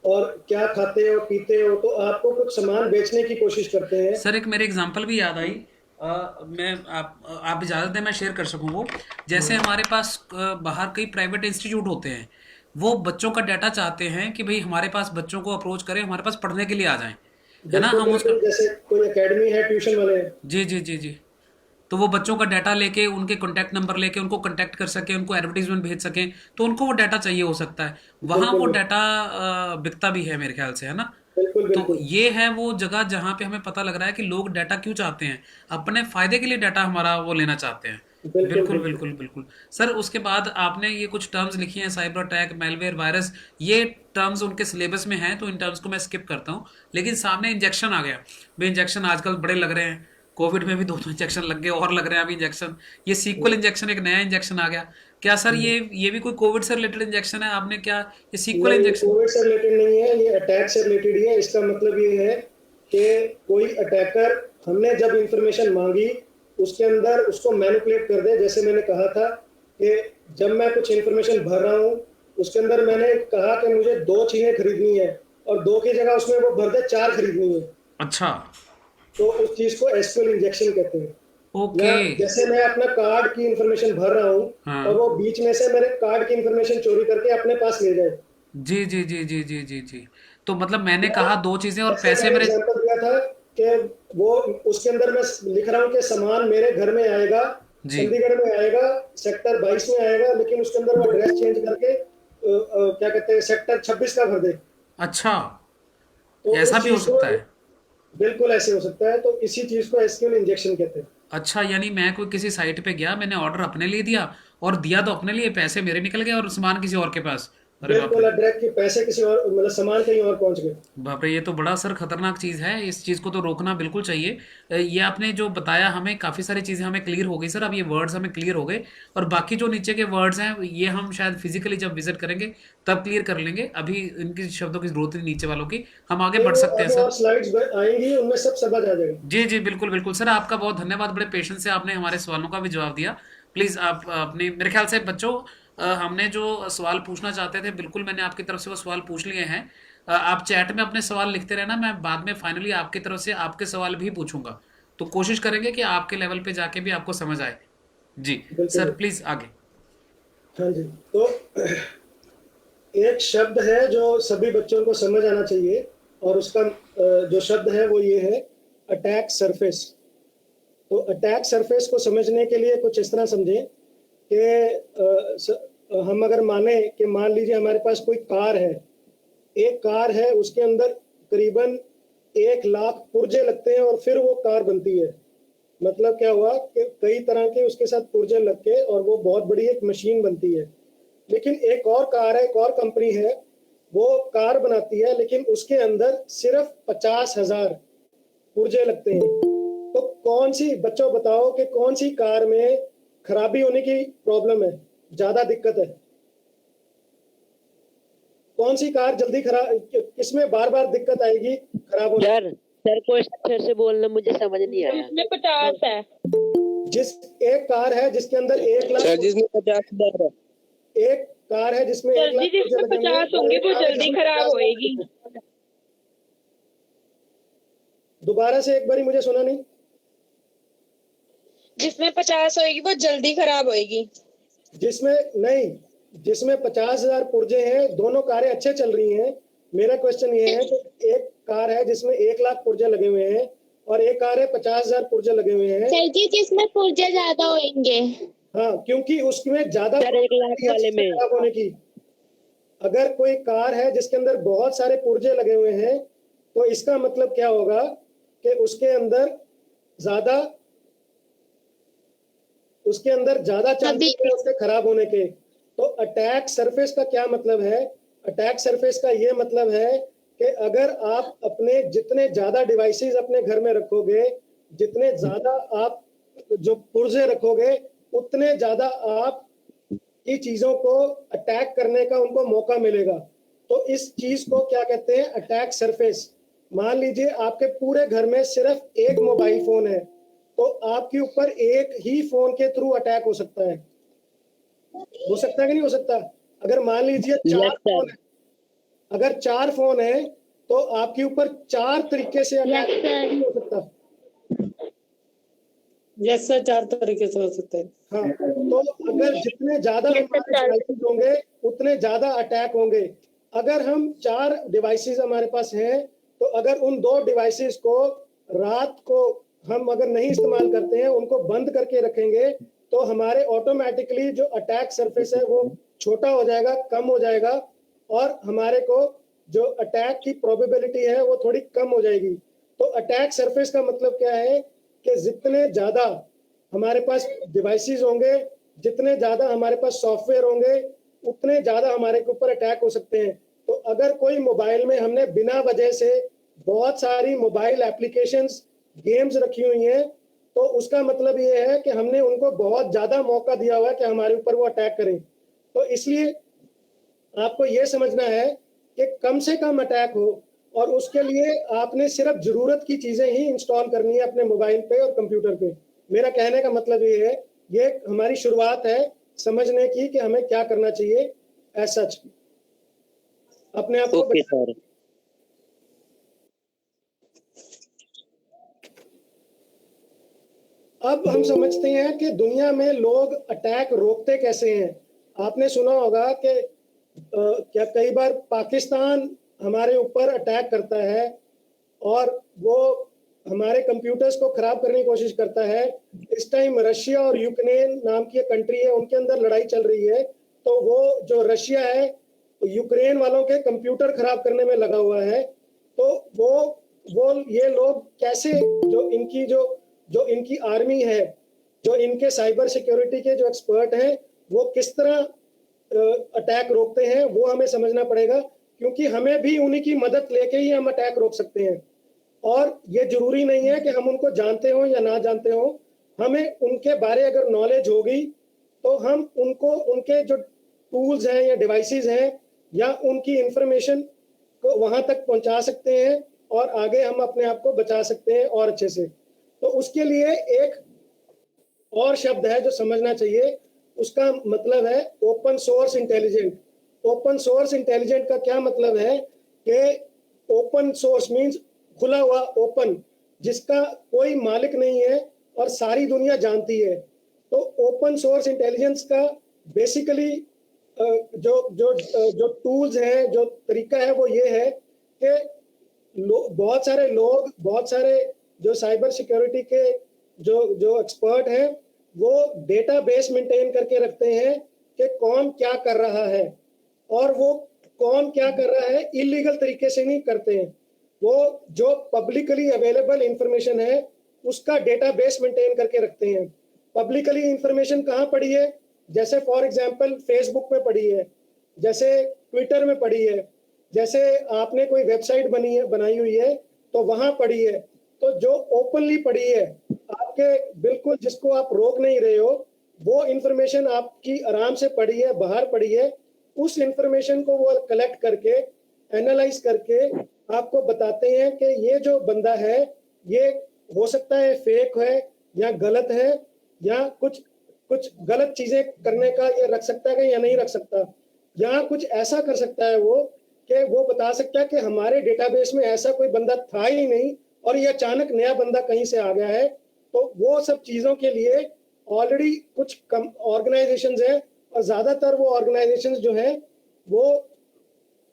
और क्या खाते हो पीते हो, तो आपको कुछ सामान बेचने की कोशिश करते हैं। सर एक मेरे एग्जांपल भी याद आई। मैं आप इजाज़त दें मैं शेयर कर सकूं वो। जैसे हमारे पास बाहर कई प्राइवेट इंस्टीट्यूट होते हैं, वो बच्चों का डाटा चाहते हैं कि भाई हमारे पास बच्चों को अप्रोच करें, हमारे पास पढ़ने के लिए आ जाएं, है ना? बिल्कुल हम उसका, बिल्कुल, जैसे कोई एकेडमी है ट्यूशन वाले। जी जी जी जी, तो वो बच्चों का डाटा लेके उनके कॉन्टैक्ट नंबर लेके उनको कॉन्टैक्ट कर सकें, उनको एडवर्टीजमेंट भेज सकें, तो उनको वो डाटा चाहिए हो सकता है। वहाँ वो बिल्कुल डाटा बिकता भी है मेरे ख्याल से, है ना? बिल्कुल तो बिल्कुल ये है वो जगह जहाँ पे हमें पता लग रहा है कि लोग डाटा क्यों चाहते हैं, अपने फायदे के लिए डाटा हमारा वो लेना चाहते हैं। बिल्कुल बिल्कुल बिल्कुल। बिल्कुल बिल्कुल। सर उसके बाद आपने ये कुछ टर्म्स लिखी हैं, साइबर अटैक, मेलवेयर, वायरस, ये टर्म्स उनके सिलेबस में हैं तो इन टर्म्स को मैं स्किप करता हूँ। लेकिन सामने इंजेक्शन आ गया भाई। इंजेक्शन आजकल बड़े लग रहे हैं, कोविड में भी दो दो इंजेक्शन लग गए और लग रहे हैं अभी इंजेक्शन। ये सीक्वल इंजेक्शन, एक नया इंजेक्शन आ गया। क्या सर ये भी कोई कोविड से रिलेटेड इंजेक्शन है? आपने क्या ये सीक्वल नहीं, ये इंजेक्शन? कोविड से रिलेटेड नहीं है, ये अटैक से रिलेटेड ही है। इसका मतलब ये है कि कोई अटैकर, हमने जब इंफॉर्मेशन मांगी, उसके अंदर उसको मैनिपुलेट कर दे। जैसे मैंने कहा था कि जब मैं कुछ इंफॉर्मेशन भर रहा हूँ, उसके अंदर मैंने कहा कि मुझे 2 चीजें खरीदनी है, और 2 की जगह उसमें वो भर दे 4 खरीदनी है, अच्छा। तो उस चीज को एसक्यूएल इंजेक्शन कहते हैं। या ओके। जैसे मैं अपना कार्ड की इंफॉर्मेशन भर रहा हूँ, और हाँ। वो बीच में से मेरे कार्ड की इंफॉर्मेशन चोरी करके अपने पास ले जाए। जी जी जी जी जी जी जी। तो मतलब मैंने या कहा दो चीजें और जैसे पैसे मैंने मेरे। एग्जांपल दिया था कि वो, उसके अंदर मैं लिख रहा हूँ कि सामान मेरे घर में आएगा, जी। चंडीगढ़ में आएगा, सेक्टर 22 में आएगा, लेकिन उसके अंदर वो एड्रेस चेंज करके क्या कहते हैं सेक्टर 26 का भर दे। अच्छा, तो ऐसा इस भी हो चीज को सकता है। बिल्कुल ऐसे हो सकता है, तो इसी चीज को एसक्यूएल इंजेक्शन कहते हैं। अच्छा, यानी मैं कोई किसी साइट पे गया, मैंने ऑर्डर अपने लिए दिया और दिया तो अपने लिए, पैसे मेरे निकल गए और सामान किसी और के पास। अरे बाप बिल्कुल, रे। एड्रेस के पैसे किसी और मतलब सामान कहीं और पहुंच गए। बाप रे, ये तो बड़ा सर खतरनाक चीज़ है, इस चीज़ को तो रोकना बिल्कुल चाहिए। ये आपने जो बताया हमें, काफ़ी सारी चीज़ें हमें क्लियर हो गई सर, अब ये वर्ड्स हमें क्लियर हो गए। और बाकी जो नीचे के वर्ड्स हैं ये हम शायद फिजिकली जब विजिट करेंगे तब क्लियर कर लेंगे, अभी इनकी शब्दों की जरूरत नहीं नीचे वालों की। हम आगे नहीं, बढ़ वो सकते हैं आगे और सर। स्लाइड्स आएंगी, उनमें सब समझ आ जाएगा। जी जी, बिल्कुल बिल्कुल सर, आपका बहुत धन्यवाद, बड़े पेशेंस से आपने हमारे सवालों का भी जवाब दिया। प्लीज़ आप अपने, मेरे ख्याल से बच्चों, हमने जो सवाल पूछना चाहते थे बिल्कुल मैंने आपकी तरफ से वो सवाल पूछ लिए हैं। आप चैट में अपने सवाल लिखते रहना, मैं बाद में फाइनली आपकी तरफ से आपके सवाल भी पूछूंगा। तो कोशिश करेंगे कि आपके लेवल पे जाके भी आपको समझ आए। जी। बिल्कुल। सर प्लीज़ आगे। हाँ जी। तो एक शब्द है जो सभी बच्चों को समझ आना चाहिए, और उसका जो शब्द है वो ये है, अटैक सरफेस। तो अटैक सरफेस को समझने के लिए कुछ इस तरह समझें कि हम अगर माने कि मान लीजिए हमारे पास कोई कार है, एक कार है, उसके अंदर करीबन 1 लाख पुर्जे लगते हैं और फिर वो कार बनती है। मतलब क्या हुआ कि कई तरह के उसके साथ पुर्जे लग के और वो बहुत बड़ी एक मशीन बनती है। लेकिन एक और कार है, एक और कंपनी है, वो कार बनाती है, लेकिन उसके अंदर सिर्फ 50,000 पुर्जे लगते हैं। तो कौन सी, बच्चों बताओ कि कौन सी कार में खराबी होने की प्रॉब्लम है, ज्यादा दिक्कत है? कौन सी कार जल्दी खराब, किसमें बार बार दिक्कत आएगी खराब होने? सर सर क्वेश्चन फिर से बोलना, मुझे समझ नहीं आया। जिसमें 50 है। जिस एक कार है जिसके अंदर 1 लाख, सर जिसमें 50,000 है। एक कार है जिसमें 1 लाख जल्दी पुर्जे जिसमें लगे हुए हैं, 50 और होंगे एक वो कार है जल्दी जिसमें खराब 50 लाख होएगी। पुर्जे। दोबारा से एक बारी, मुझे सुना नहीं। जिसमें 50 होएगी वो जल्दी खराब होएगी। जिसमें नहीं, जिसमें 50,000 पुर्जे हैं, दोनों कारें अच्छे चल रही हैं। मेरा क्वेश्चन ये है कि एक कार है जिसमें 1 लाख पुर्जे लगे हुए हैं, और एक कार है 50,000 पुर्जे लगे हुए हैं। सर जी, जिसमें पुर्जे ज्यादा होंगे। हाँ, क्योंकि उसमें ज्यादा सर 1 लाख probability है वाले चीजें में। खराब होने की। अगर कोई कार है जिसके अंदर बहुत सारे पुर्जे लगे हुए हैं, तो इसका मतलब क्या होगा कि ज्यादा उसके अंदर ज्यादा अभी चांसेस है उसके खराब होने के। तो अटैक सरफेस का क्या मतलब है? अटैक सरफेस का ये मतलब है कि अगर आप अपने जितने ज्यादा डिवाइसेस अपने घर में रखोगे, जितने ज्यादा आप जो पुर्जे रखोगे, उतने ज्यादा आप की चीजों को अटैक करने का उनको मौका मिलेगा। तो इस चीज को क्या कहते हैं? Attack surface. मान लीजिए आपके पूरे घर में सिर्फ एक मोबाइल फोन है, तो आपके ऊपर एक ही फोन के थ्रू अटैक हो सकता है। हो सकता है कि नहीं हो सकता? अगर मान लीजिए यस 4 फोन सर। है, अगर 4 फोन है, तो आपके ऊपर 4 तरीके से अटैक यस सर। नहीं हो सकता। यस सर, 4 तरीके से हो सकते हैं। हाँ, तो अगर जितने ज्यादा Yes, हमारे sir. डिवाइसेस होंगे, उतने ज्यादा अटैक होंगे। अगर हम 4 डिवाइसेस हमारे पास हैं, तो अगर उन 2 डिवाइसेस को रात को हम अगर नहीं इस्तेमाल करते हैं, उनको बंद करके रखेंगे, तो हमारे ऑटोमेटिकली जो अटैक सरफेस है वो छोटा हो जाएगा, कम हो जाएगा, और हमारे को जो अटैक की प्रोबेबिलिटी है वो थोड़ी कम हो जाएगी। तो अटैक सरफेस का मतलब क्या है कि जितने ज्यादा हमारे पास डिवाइसेस होंगे, जितने ज्यादा हमारे पास सॉफ्टवेयर होंगे, उतने ज्यादा हमारे के ऊपर अटैक हो सकते हैं। तो अगर कोई मोबाइल में हमने बिना वजह से बहुत सारी मोबाइल एप्लीकेशंस, गेम्स रखी हुई हैं, तो उसका मतलब ये है कि हमने उनको बहुत ज्यादा मौका दिया हुआ है कि हमारे ऊपर वो अटैक करें। तो इसलिए आपको ये समझना है कि कम से कम अटैक हो, और उसके लिए आपने सिर्फ जरूरत की चीजें ही इंस्टॉल करनी है अपने मोबाइल पे और कंप्यूटर पे। मेरा कहने का मतलब ये है, ये हमारी शुरुआत है समझने की कि हमें क्या करना चाहिए एज सच अपने आप को ओके सर। अब हम समझते हैं कि दुनिया में लोग अटैक रोकते कैसे हैं। आपने सुना होगा कि क्या कई बार पाकिस्तान हमारे ऊपर अटैक करता है, और वो हमारे कंप्यूटर्स को खराब करने की कोशिश करता है। इस टाइम रशिया और यूक्रेन नाम की एक कंट्री है, उनके अंदर लड़ाई चल रही है। तो वो जो रशिया है यूक्रेन वालों के कंप्यूटर खराब करने में लगा हुआ है। तो वो ये लोग कैसे जो इनकी आर्मी है, जो इनके साइबर सिक्योरिटी के जो एक्सपर्ट हैं, वो किस तरह अटैक रोकते हैं, वो हमें समझना पड़ेगा, क्योंकि हमें भी उन्हीं की मदद लेके ही हम अटैक रोक सकते हैं। और ये जरूरी नहीं है कि हम उनको जानते हो या ना जानते हो, हमें उनके बारे अगर नॉलेज होगी तो हम उनको उनके जो टूल्स हैं या डिवाइसेस हैं या उनकी इंफॉर्मेशन को वहां तक पहुंचा सकते हैं और आगे हम अपने आप को बचा सकते हैं और अच्छे से। तो उसके लिए एक और शब्द है जो समझना चाहिए, उसका मतलब है open source intelligent. Open source intelligent का क्या मतलब है कि ओपन सोर्स मींस खुला हुआ, ओपन, जिसका कोई मालिक नहीं है और सारी दुनिया जानती है। तो ओपन सोर्स इंटेलिजेंस का बेसिकली जो जो जो टूल्स हैं, जो तरीका है, वो ये है कि बहुत सारे लोग, बहुत सारे जो साइबर सिक्योरिटी के जो एक्सपर्ट हैं, वो डेटाबेस मेंटेन करके रखते हैं कि कौन क्या कर रहा है, और वो कौन क्या कर रहा है इलीगल तरीके से नहीं करते हैं। वो जो पब्लिकली अवेलेबल इंफॉर्मेशन है उसका डेटाबेस मेंटेन करके रखते हैं। पब्लिकली इंफॉर्मेशन कहाँ पड़ी है? जैसे फॉर एग्जांपल फेसबुक पे पड़ी है, जैसे ट्विटर में पड़ी है, जैसे आपने कोई वेबसाइट बनाई हुई है तो वहां पड़ी है। तो जो ओपनली पड़ी है आपके, बिल्कुल जिसको आप रोक नहीं रहे हो, वो इंफॉर्मेशन आपकी आराम से पड़ी है, बाहर पड़ी है। उस इंफॉर्मेशन को वो कलेक्ट करके, एनालाइज करके आपको बताते हैं कि ये जो बंदा है ये हो सकता है फेक है या गलत है, या कुछ गलत चीजें करने का ये रख सकता है या नहीं रख सकता, या कुछ ऐसा कर सकता है वो कि वो बता सकता है कि हमारे डेटाबेस में ऐसा कोई बंदा था ही नहीं और ये अचानक नया बंदा कहीं से आ गया है। तो वो सब चीजों के लिए ऑलरेडी कुछ कम ऑर्गेनाइजेशंस हैं, और ज्यादातर वो ऑर्गेनाइजेशंस जो हैं वो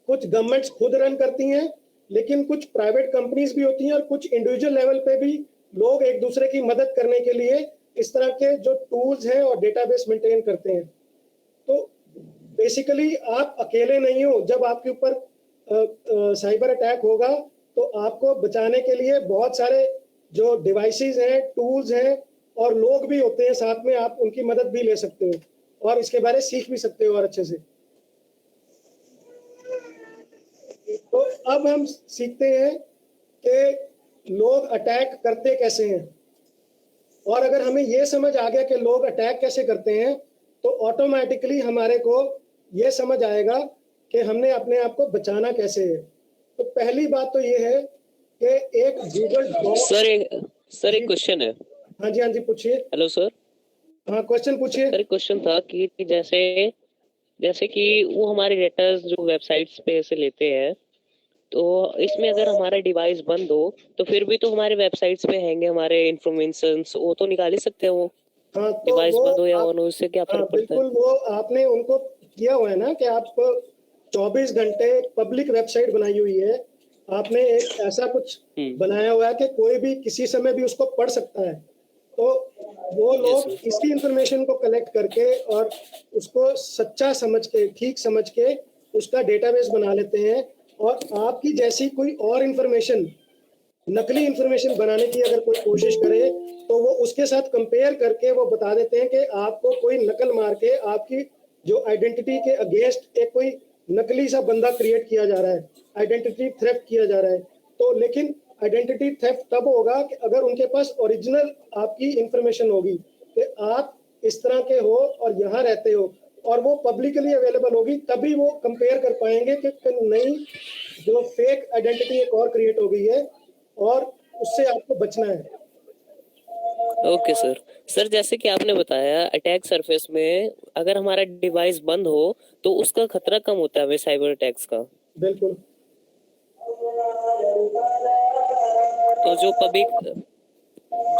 कुछ गवर्नमेंट्स खुद रन करती हैं, लेकिन कुछ प्राइवेट कंपनीज भी होती हैं, और कुछ इंडिविजुअल लेवल पे भी लोग एक दूसरे की मदद करने के लिए इस तरह के जो टूल्स हैं और डेटाबेस मेंटेन करते हैं। तो बेसिकली आप अकेले नहीं हो। जब आपके ऊपर साइबर अटैक होगा तो आपको बचाने के लिए बहुत सारे जो डिवाइसेस हैं, टूल्स हैं और लोग भी होते हैं साथ में, आप उनकी मदद भी ले सकते हो और इसके बारे में सीख भी सकते हो और अच्छे से। तो अब हम सीखते हैं कि लोग अटैक करते कैसे हैं, और अगर हमें ये समझ आ गया कि लोग अटैक कैसे करते हैं तो ऑटोमेटिकली हमारे को ये समझ आएगा कि हमने अपने आप को बचाना कैसे है। तो पहली बात तो ये है कि एक गूगल सर एक क्वेश्चन है। हाँ जी पूछिए। Hello sir. हाँ, क्वेश्चन पूछिए। सर क्वेश्चन था कि जैसे कि वो हमारे डेटा जो वेबसाइट्स पे से लेते हैं, तो इसमें अगर हमारा डिवाइस बंद हो तो फिर भी तो हमारे वेबसाइट्स पे हैंगे हमारे इंफॉर्मेशन, वो तो निकाल ही सकते हैं वो। हाँ, तो डिवाइस वो बंद हो या ऑन हो, इससे क्या फर्क पड़ता है? बिल्कुल, वो आपने उनको किया हुआ है ना कि आप 24 घंटे पब्लिक वेबसाइट बनाई हुई है, आपने एक ऐसा कुछ बनाया हुआ है कि कोई भी किसी समय भी उसको पढ़ सकता है। तो वो लोग इसकी इंफॉर्मेशन को कलेक्ट करके और उसको सच्चा समझ के, ठीक समझ के उसका डेटाबेस बना लेते हैं, और आपकी जैसी कोई और इंफॉर्मेशन, नकली इंफॉर्मेशन बनाने की अगर कोई कोशिश करे तो वो उसके साथ कंपेयर करके वो बता देते हैं कि आपको कोई नकल मार के आपकी जो आइडेंटिटी के अगेंस्ट एक कोई नकली सा बंदा क्रिएट किया जा रहा है, आइडेंटिटी थेफ्ट किया जा रहा है। तो लेकिन आइडेंटिटी थेफ्ट तब होगा कि अगर उनके पास ओरिजिनल आपकी इंफॉर्मेशन होगी कि आप इस तरह के हो और यहाँ रहते हो, और वो पब्लिकली अवेलेबल होगी, तभी वो कंपेयर कर पाएंगे कि नहीं, जो फेक आइडेंटिटी एक और क्रिएट हो गई है और उससे आपको बचना है। ओके सर जैसे कि आपने बताया अटैक सरफेस में अगर हमारा डिवाइस बंद हो तो उसका खतरा कम होता है हमें साइबर अटैक्स का। बिल्कुल। तो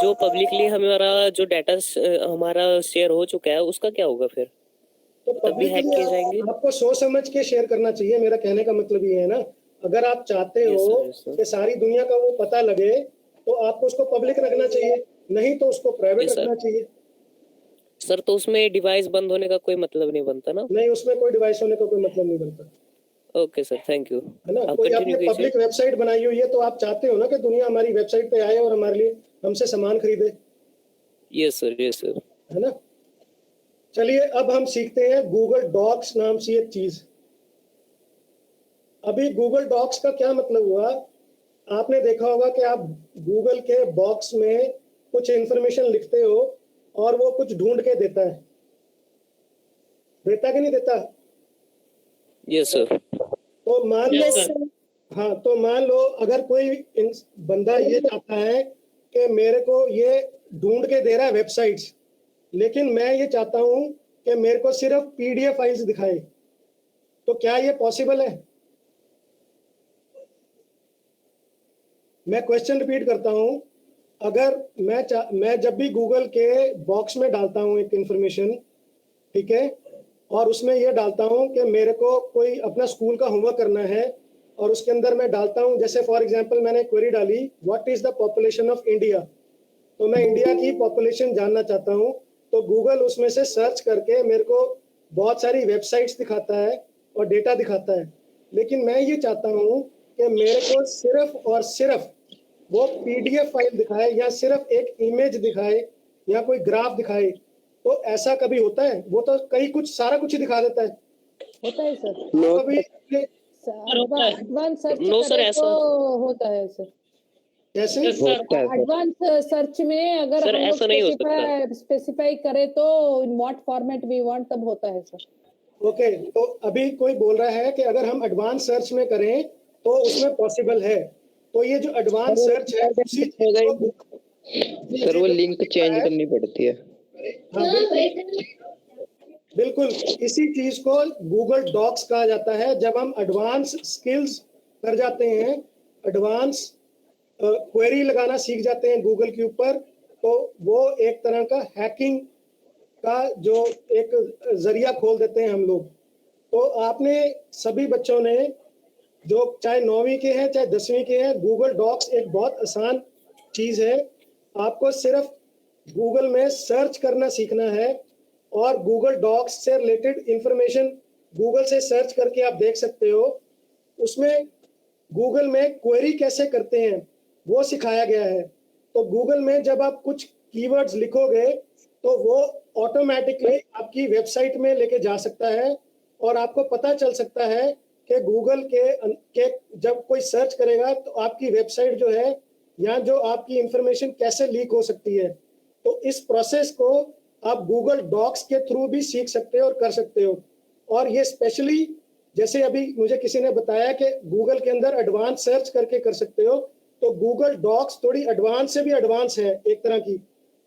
जो पब्लिकली हमारा जो डाटा हमारा शेयर हो चुका है उसका क्या होगा फिर? तो तभी हैक किए जाएंगे? आपको सोच समझ के शेयर करना चाहिए, मेरा कहने का मतलब ये है ना। अगर आप चाहते हो कि सारी दुनिया का वो पता लगे तो आपको उसको पब्लिक रखना चाहिए, नहीं तो उसको प्राइवेट Yes, sir. रखना चाहिए। सर तो उसमें डिवाइस बंद होने का कोई मतलब नहीं बनता ना? नहीं, उसमें कोई डिवाइस होने का कोई मतलब नहीं बनता, ओके सर, थैंक यू। है ना। आप कोई कंटिन्यू आपने कीजिए। पब्लिक वेबसाइट बनाई हुई है तो आप चाहते हो ना कि दुनिया हमारी वेबसाइट पे आए और हमारे लिए हमसे सामान खरीदे, यस सर, यस सर। है ना। चलिए अब हम सीखते हैं गूगल डॉक्स नाम से एक चीज। अभी गूगल डॉक्स का क्या मतलब हुआ, आपने देखा होगा कि आप गूगल के बॉक्स में कुछ इंफॉर्मेशन लिखते हो और वो कुछ ढूंढ के देता है, देता कि नहीं देता। Yes sir. तो मान लो, Yes, sir. हाँ तो मान लो अगर कोई बंदा ये चाहता है कि मेरे को ये ढूंढ के दे रहा है वेबसाइट्स, लेकिन मैं ये चाहता हूं कि मेरे को सिर्फ पीडीएफ फाइल्स दिखाए, तो क्या ये पॉसिबल है। मैं क्वेश्चन रिपीट करता हूं, अगर मैं जब भी गूगल के बॉक्स में डालता हूं एक इंफॉर्मेशन, ठीक है, और उसमें ये डालता हूं कि मेरे को कोई अपना स्कूल का होमवर्क करना है, और उसके अंदर मैं डालता हूं, जैसे फॉर एग्जांपल मैंने क्वेरी डाली what is the population of India, तो मैं इंडिया की पॉपुलेशन जानना चाहता हूं, तो गूगल उसमें से सर्च करके मेरे को बहुत सारी वेबसाइट्स दिखाता है और डेटा दिखाता है। लेकिन मैं ये चाहता हूं कि मेरे को सिर्फ और सिर्फ वो पीडीएफ फाइल दिखाए या सिर्फ एक इमेज दिखाए या कोई ग्राफ दिखाए, तो ऐसा कभी होता है। वो तो कहीं कुछ सारा कुछ ही दिखा देता है। होता है सर। कभी एडवांस सर्च No, sir, करें ऐसा- तो होता है सर। कैसे एडवांस सर्च में अगर सर, हम लोग ऐसा नहीं हो सकता। स्पेसिफाई करें तो in what format we want तब होता है सर। ओके, तो अभी कोई बोल रहा है कि अगर हम एडवांस सर्च में करें तो उसमें पॉसिबल है, तो ये जो एडवांस सर्च है उसी चीज को सर वो लिंक चेंज करनी पड़ती है। हाँ बिल्कुल, इसी चीज को गूगल डॉक्स कहा जाता है। जब हम एडवांस स्किल्स कर जाते हैं, एडवांस क्वेरी लगाना सीख जाते हैं गूगल के ऊपर, तो वो एक तरह का हैकिंग का जो एक जरिया खोल देते हैं हम लोग। तो आपने सभी बच्चों ने जो चाहे 9वीं के हैं चाहे 10वीं के हैं, गूगल डॉक्स एक बहुत आसान चीज है। आपको सिर्फ गूगल में सर्च करना सीखना है और गूगल डॉक्स से रिलेटेड इंफॉर्मेशन गूगल से सर्च करके आप देख सकते हो। उसमें गूगल में क्वेरी कैसे करते हैं वो सिखाया गया है। तो गूगल में जब आप कुछ कीवर्ड्स लिखोगे तो वो ऑटोमेटिकली आपकी वेबसाइट में लेके जा सकता है और आपको पता चल सकता है कि गूगल के जब कोई सर्च करेगा तो आपकी वेबसाइट जो है या जो आपकी इंफॉर्मेशन कैसे लीक हो सकती है। तो इस प्रोसेस को आप गूगल डॉक्स के थ्रू भी सीख सकते हो और कर सकते हो। और ये स्पेशली जैसे अभी मुझे किसी ने बताया कि गूगल के अंदर एडवांस सर्च करके कर सकते हो, तो गूगल डॉक्स थोड़ी एडवांस से भी एडवांस है एक तरह की।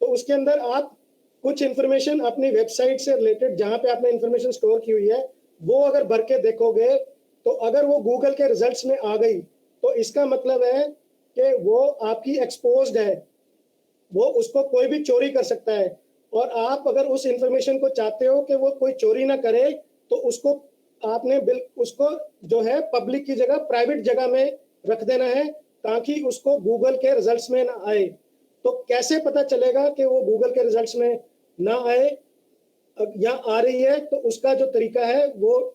तो उसके अंदर आप कुछ इंफॉर्मेशन अपनी वेबसाइट से रिलेटेड जहां पे आपने इंफॉर्मेशन स्टोर की हुई है वो अगर भर के देखोगे, तो अगर वो गूगल के रिजल्ट्स में आ गई तो इसका मतलब है कि वो आपकी एक्सपोज्ड है, वो उसको कोई भी चोरी कर सकता है। और आप अगर उस इंफॉर्मेशन को चाहते हो कि वो कोई चोरी ना करे, तो उसको आपने उसको जो है पब्लिक की जगह प्राइवेट जगह में रख देना है ताकि उसको गूगल के रिजल्ट्स में ना आए। तो कैसे पता चलेगा कि वो गूगल के रिजल्ट्स में ना आए या आ रही है, तो उसका जो तरीका है वो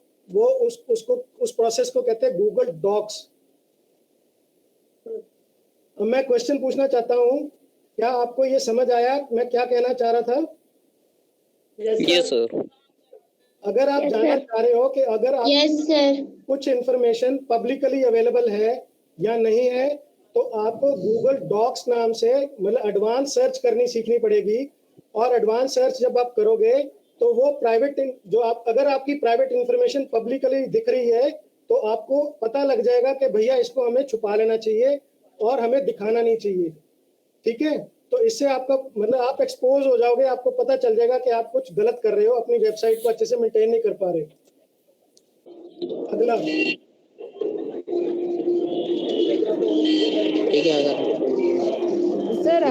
उस प्रोसेस को कहते हैं गूगल डॉक्स। अब मैं क्वेश्चन पूछना चाहता हूँ, क्या आपको ये समझ आया मैं क्या कहना चाह रहा था। Yes sir. अगर आप Yes, जानना sir. चाह रहे हो कि अगर आप यस सर। कुछ इंफॉर्मेशन पब्लिकली अवेलेबल है या नहीं है, तो आपको गूगल डॉक्स नाम से मतलब एडवांस सर्च करनी सीखनी पड़ेगी। और एडवांस सर्च जब आप करोगे तो वो प्राइवेट जो आप अगर आपकी प्राइवेट इंफॉर्मेशन पब्लिकली दिख रही है तो आपको पता लग जाएगा कि भैया इसको हमें छुपा लेना चाहिए और हमें दिखाना नहीं चाहिए। ठीक है, तो इससे आपका मतलब आप एक्सपोज हो जाओगे, आपको पता चल जाएगा कि आप कुछ गलत कर रहे हो, अपनी वेबसाइट को अच्छे से मेंटेन नहीं कर पा रहे। अगला ठीक है sir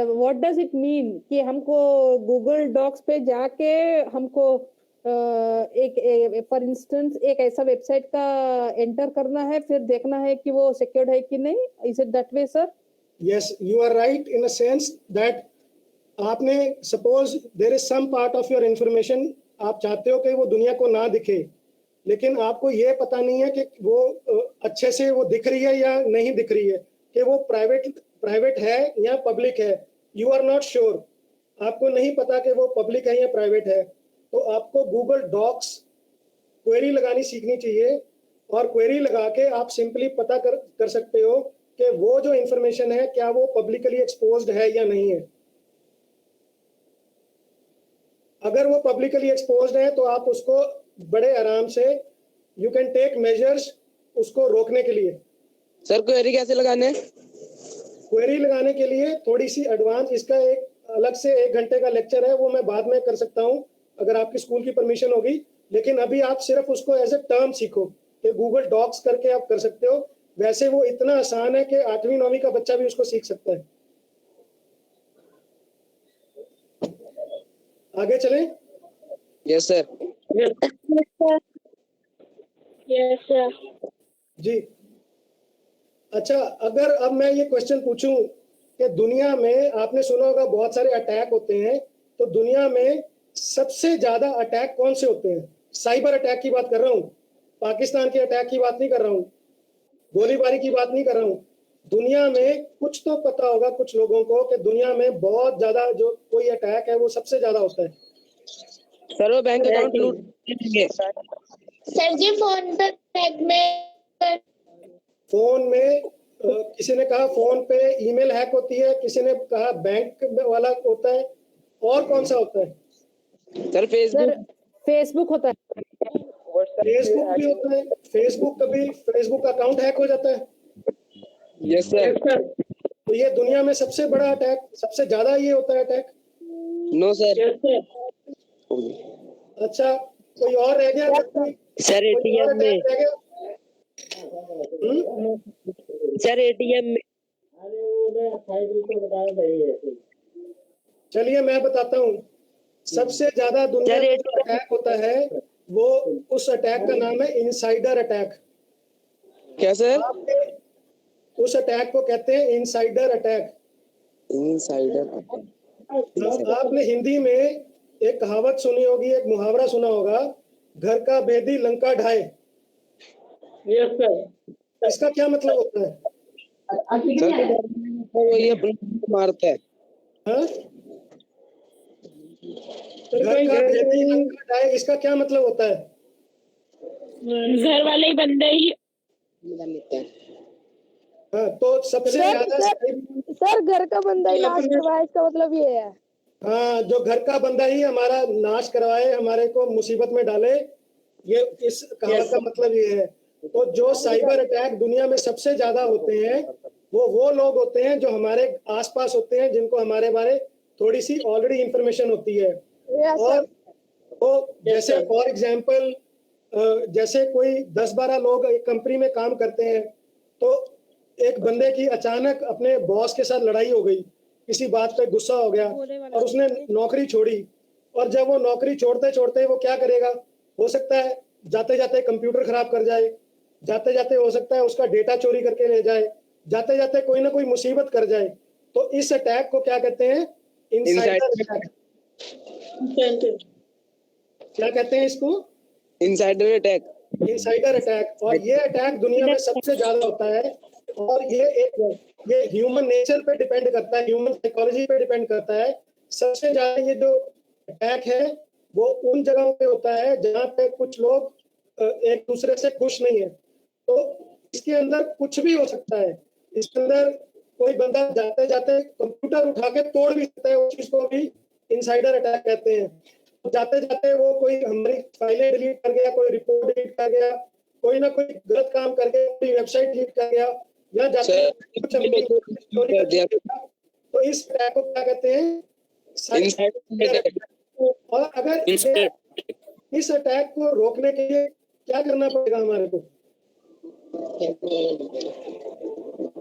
what does it mean कि हमको गूगल डॉक्स पे जाके हमको एक फॉर इंस्टेंस एक ऐसा वेबसाइट का एंटर करना है, फिर देखना है कि वो सिक्योर्ड है कि नहीं। Is it that way sir? yes, you are right in a sense that आपने suppose there is some part of your information, आप चाहते हो कि वो दुनिया को ना दिखे, लेकिन आपको ये पता नहीं है कि वो अच्छे से वो दिख रही है या नहीं दिख रही है, कि वो प्राइवेट है या पब्लिक है। यू आर नॉट श्योर, आपको नहीं पता कि वो पब्लिक है या प्राइवेट है। तो आपको गूगल डॉक्स क्वेरी लगानी सीखनी चाहिए, और क्वेरी लगा के आप सिंपली पता कर सकते हो कि वो जो इंफॉर्मेशन है क्या वो पब्लिकली एक्सपोज्ड है या नहीं है। अगर वो पब्लिकली एक्सपोज्ड है तो आप उसको बड़े आराम से यू कैन टेक मेजर्स उसको रोकने के लिए। सर क्वेरी कैसे लगाने हैं? क्वेरी लगाने के लिए थोड़ी सी एडवांस, इसका एक अलग से 1 घंटे का लेक्चर है, वो मैं बाद में कर सकता हूँ अगर आपकी स्कूल की परमिशन होगी। लेकिन अभी आप सिर्फ उसको एज ए टर्म सीखो कि गूगल डॉक्स करके आप कर सकते हो। वैसे वो इतना आसान है कि 8वीं 9वीं का बच्चा भी उसको सीख सकता है। आगे चलें। Yes sir. Yes sir. जी अच्छा, अगर अब मैं ये क्वेश्चन पूछूं कि दुनिया में आपने सुना होगा बहुत सारे अटैक होते हैं, तो दुनिया में सबसे ज्यादा अटैक कौन से होते हैं? साइबर अटैक की बात कर रहा हूँ, पाकिस्तान के अटैक की बात नहीं कर रहा हूँ, गोलीबारी की बात नहीं कर रहा हूँ। दुनिया में कुछ तो पता होगा कुछ लोगों को कि दुनिया में बहुत ज्यादा जो कोई अटैक है वो सबसे ज्यादा होता है। सर वो बैंक अकाउंट लूट लेंगे। सर जी फोन पे टैग में फोन में किसी ने कहा फोन पे ईमेल हैक होती है, किसी ने कहा बैंक वाला होता है, और कौन सा होता है? सर फेसबुक होता है। फेसबुक भी होता है। कभी फेसबुक का अकाउंट हैक हो जाता है। Yes sir. तो ये दुनिया में सबसे बड़ा अटैक, सबसे ज्यादा ये होता है अटैक। No sir. अच्छा, कोई और रह गया? सर एटीएम में, सर एटीएम में। चलिए मैं बताता हूँ, सबसे ज्यादा दुनिया में जो अटैक होता है वो, उस अटैक का नाम है इनसाइडर अटैक। क्या सर? उस अटैक को कहते हैं इनसाइडर अटैक। इनसाइडर। आपने हिंदी में एक कहावत सुनी होगी, एक मुहावरा सुना होगा, घर का भेदी लंका ढाए। Yes sir. इसका क्या मतलब होता है? सर वो ये अपने को मारता है। हाँ? घर का भेदी लंका ढाए, इसका क्या मतलब होता है? घर वाले ही बंदे ही। हाँ, तो सबसे ज्यादा सर घर का बंदा ही नाश करवाए, इसका मतलब ये है। हाँ, जो घर का बंदा ही हमारा नाश करवाए, हमारे को मुसीबत में डाले, ये इस कहावत का मतलब ये है। तो जो साइबर अटैक दुनिया में सबसे ज्यादा होते हैं वो लोग होते हैं जो हमारे आसपास होते हैं, जिनको हमारे बारे थोड़ी सी ऑलरेडी इंफॉर्मेशन होती है। और वो जैसे फॉर एग्जांपल जैसे कोई 10-12 लोग एक कंपनी में काम करते हैं, तो एक बंदे की अचानक अपने बॉस के साथ लड़ाई हो गई, किसी बात पे गुस्सा हो गया और उसने नौकरी छोड़ी। और जब वो नौकरी छोड़ते छोड़ते वो क्या करेगा, हो सकता है जाते जाते कंप्यूटर खराब कर जाए, जाते जाते हो सकता है उसका डेटा चोरी करके ले जाए, जाते जाते कोई ना कोई मुसीबत कर जाए। तो इस अटैक को क्या कहते हैं? Insider attack. क्या कहते हैं इसको? Insider attack. Insider attack. और ये अटैक दुनिया में सबसे ज्यादा होता है, और ये ह्यूमन नेचर पे डिपेंड करता है, ह्यूमन साइकोलॉजी पे डिपेंड करता है। सबसे ज्यादा ये जो अटैक है वो उन जगहों पे होता है जहाँ पे कुछ लोग एक दूसरे से खुश नहीं है। तो इसके अंदर कुछ भी हो सकता है। इसके अंदर कोई बंदा जाते जाते कंप्यूटर उठा के तोड़ भी सकता है, उस चीज को भी इनसाइडर अटैक कहते हैं। तो जाते जाते वो कोई हमारी फाइलें डिलीट कर गया, कोई रिपोर्ट डिलीट कर गया, कोई ना कोई गलत काम करके कोई वेबसाइट डिलीट कर गया, या जाते कुछ चोरी कर दिया। तो इस अटैक को क्या कहते हैं? और अगर इस अटैक को रोकने के लिए क्या करना पड़ेगा हमारे को?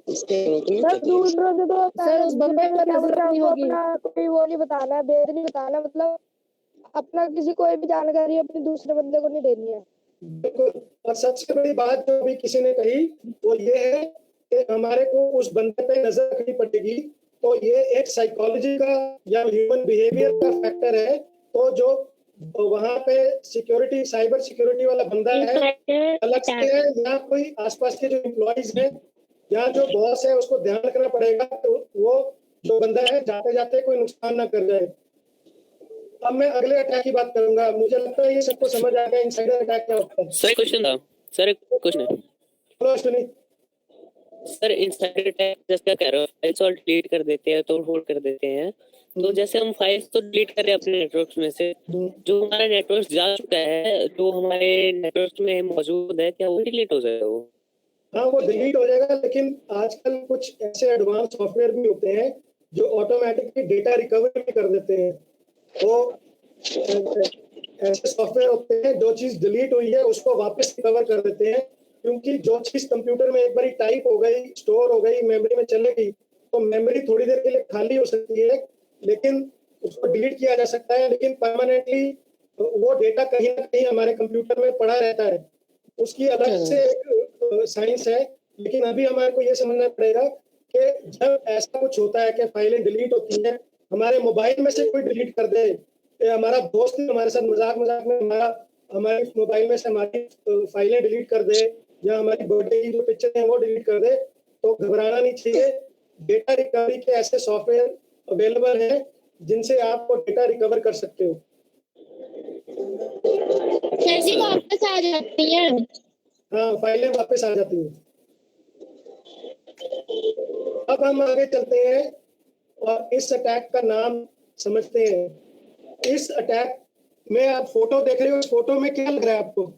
सर दूसरों से तो सर बम्बई में नहीं होगी, कोई वो नहीं बताना, भेद नहीं बताना, मतलब अपना किसी कोई भी जानकारी अपने दूसरे बंदे को नहीं देनी है। बिल्कुल। और सबसे बड़ी बात जो भी किसी ने कही वो ये है कि हमारे को उस बंदे पे नजर रखनी पड़ेगी। तो ये एक साइकोलॉजी का या ह्यूमन बिहेवियर का फैक्टर है। तो जो वहां पे सिक्योरिटी, साइबर सिक्योरिटी वाला बंदा है अलग से है, या कोई आसपास के जो एम्प्लॉइज हैं या जो बॉस है उसको ध्यान रखना पड़ेगा तो वो जो बंदा है जाते जाते कोई नुकसान ना कर जाए। अब मैं अगले अटैक की बात करूंगा। मुझे लगता है ये सबको समझ आ गया इनसाइडर अटैक क्या होता है। सर क्वेश्चन था, सर क्वेश्चन है बोलो अश्विनी। सर। इनसाइडर अटैक जैसे क्या कह रहे हो, फाइल्स और डिलीट कर देते हैं, तोड़ फोड़ कर देते हैं। तो जैसे हम फाइल्स तो डिलीट कर रहे हैं अपने नेटवर्क्स में से, जो हमारा नेटवर्क जा चुका है, जो हमारे नेटवर्क में मौजूद है, क्या वो डिलीट हो जाएगा वो? हाँ, वो डिलीट हो जाएगा, लेकिन आजकल कुछ ऐसे एडवांस सॉफ्टवेयर भी होते हैं जो ऑटोमेटिकली डेटा रिकवर भी कर देते हैं। तो ऐसे सॉफ्टवेयर होते हैं जो चीज डिलीट हुई है उसको वापस रिकवर कर देते हैं, क्योंकि जो चीज कंप्यूटर में एक बार टाइप हो गई, स्टोर हो गई, मेमोरी में चले गई, तो मेमोरी थोड़ी देर के लिए खाली हो सकती है, लेकिन उसको डिलीट किया जा सकता है, लेकिन परमानेंटली वो डेटा कहीं ना कहीं हमारे कंप्यूटर में पड़ा रहता है। उसकी अलग से एक साइंस है। लेकिन अभी हमारे को ये समझना पड़ेगा कि जब ऐसा कुछ होता है कि फाइलें डिलीट होती हैं, हमारे मोबाइल में से कोई डिलीट कर दे, हमारा दोस्त हमारे साथ मजाक में हमारे मोबाइल में से हमारी फाइलें डिलीट कर दे, या हमारी बर्थडे की जो पिक्चर है वो डिलीट कर दे, तो घबराना नहीं चाहिए। डेटा रिकवरी के ऐसे सॉफ्टवेयर अवेलेबल हैं जिनसे आप वो डेटा रिकवर कर सकते हो। सर जी वापस आ जाती हैं। हाँ, फाइलें वापस आ जाती हैं। अब हम आगे चलते हैं और इस अटैक का नाम समझते हैं। इस अटैक में आप फोटो देख रहे हो, इस फोटो में क्या लग रहा है आपको?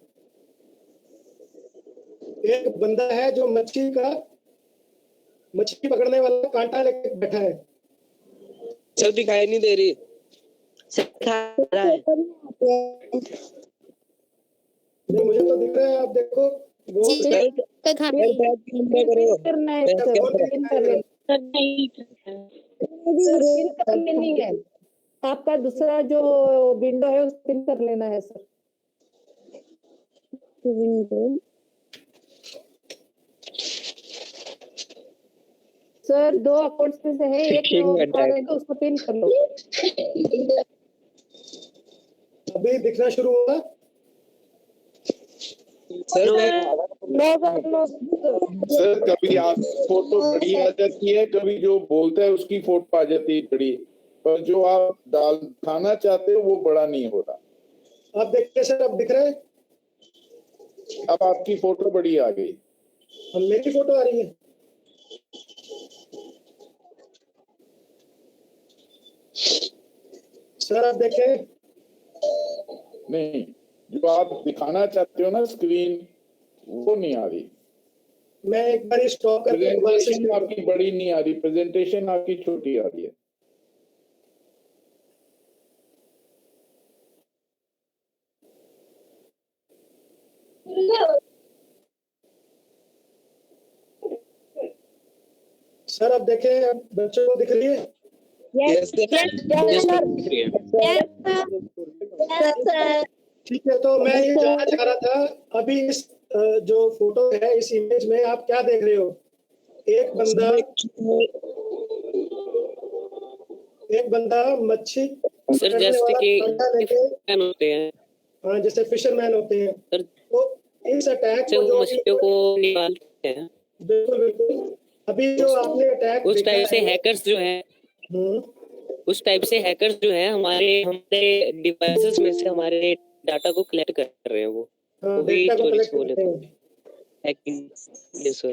एक बंदा है जो मछली पकड़ने वाला कांटा लेके बैठा है। सर दिखाई नहीं दे रही। नहीं, मुझे तो दिख रहा है, आप देखो वो करना है सर, पिन कर लेना है। आपका दूसरा जो विंडो है उस पिन कर लेना है सर। सर 2 अकाउंट्स में से है, एक में उसको पिन कर लो। अभी दिखना शुरू होगा। सर कभी आप फोटो बड़ी आ जाती है, कभी जो बोलता है उसकी फोटो आ जाती है बड़ी, पर जो आप दिखाना चाहते हो वो बड़ा नहीं हो रहा। आप देखते सर, अब दिख रहा है। अब आपकी फोटो बड़ी आ गई। अब मेरी फोटो आ रही है। सर आप देखें। नहीं, जो आप दिखाना चाहते हो ना स्क्रीन, वो नहीं आ रही। मैं एक बार स्टॉप करके प्रेजेंटेशन आपकी बड़ी नहीं आ रही, प्रेजेंटेशन आपकी छोटी आ रही है। सर अब देखें, अब बच्चों को दिख रही है। ठीक है, तो मैं ये जानना चाह रहा था, अभी इस जो फोटो है, इस इमेज में आप क्या देख रहे हो? एक बंदा मच्छी सर जैसे कि फिशरमैन होते हैं। हाँ, जैसे फिशरमैन होते हैं। तो इस अटैक से वो मछलियों को निकालते हैं। बिल्कुल। अभी जो आपने अटैक उस टाइप से हैकर्स जो हैं हमारे डिवाइसेस में से हमारे डाटा को कलेक्ट कर रहे हैं। वो डेटा को कलेक्ट करते हैं। हैकिंग। Yes sir.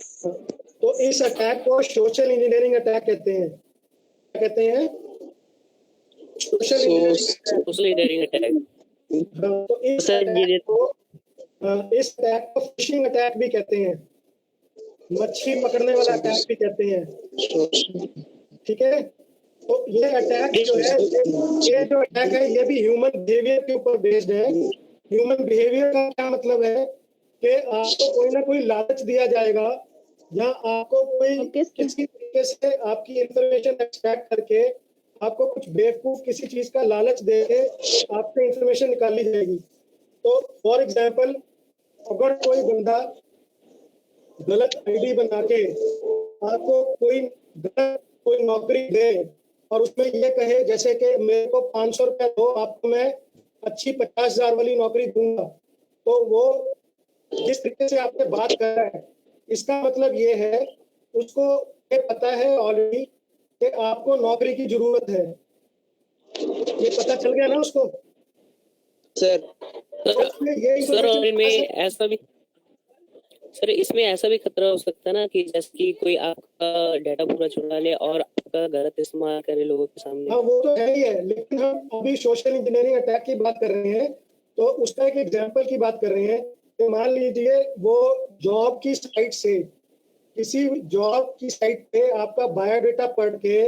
तो इस अटैक को सोशल इंजीनियरिंग अटैक कहते हैं। क्या कहते हैं? Social engineering attack. तो इस अटैक को फिशिंग अटैक भी कहते हैं, मछली पकड़ने वाला अटैक भी कहते हैं। ठीक है, तो ये अटैक जो है ये भी ह्यूमन बिहेवियर के ऊपर बेस्ड है। ह्यूमन बिहेवियर का क्या मतलब है कि आपको कोई ना कोई लालच दिया जाएगा, या आपको कोई किसी तरीके से आपकी इंफॉर्मेशन एक्सट्रैक्ट करके आपको कुछ बेवकूफ किसी चीज का लालच दे के आपसे इंफॉर्मेशन निकाली जाएगी। तो फॉर एग्जाम्पल, अगर कोई बंदा गलत आईडी बना के आपको कोई नौकरी दे और उसमें ये कहे जैसे कि मेरे को 500 रुपया दो, आपको मैं अच्छी 50,000 वाली नौकरी दूंगा, तो वो जिस तरीके से आपसे बात कर रहा है, इसका मतलब ये है उसको ये पता है ऑलरेडी कि आपको नौकरी की जरूरत है। ये पता चल गया ना उसको सर। सर और इसमें ऐसा भी खतरा हो सकता है ना कि जैसे कि कोई आपका डाटा पूरा चुरा ले और आपका गलत इस्तेमाल करे लोगों के सामने। हाँ, वो तो है ही है, लेकिन हम अभी सोशल इंजीनियरिंग अटैक की बात कर रहे हैं, तो उसका एक एग्जांपल की बात कर रहे हैं। तो मान लीजिए वो जॉब की साइट से, किसी जॉब की साइट पे आपका बायोडाटा पढ़ के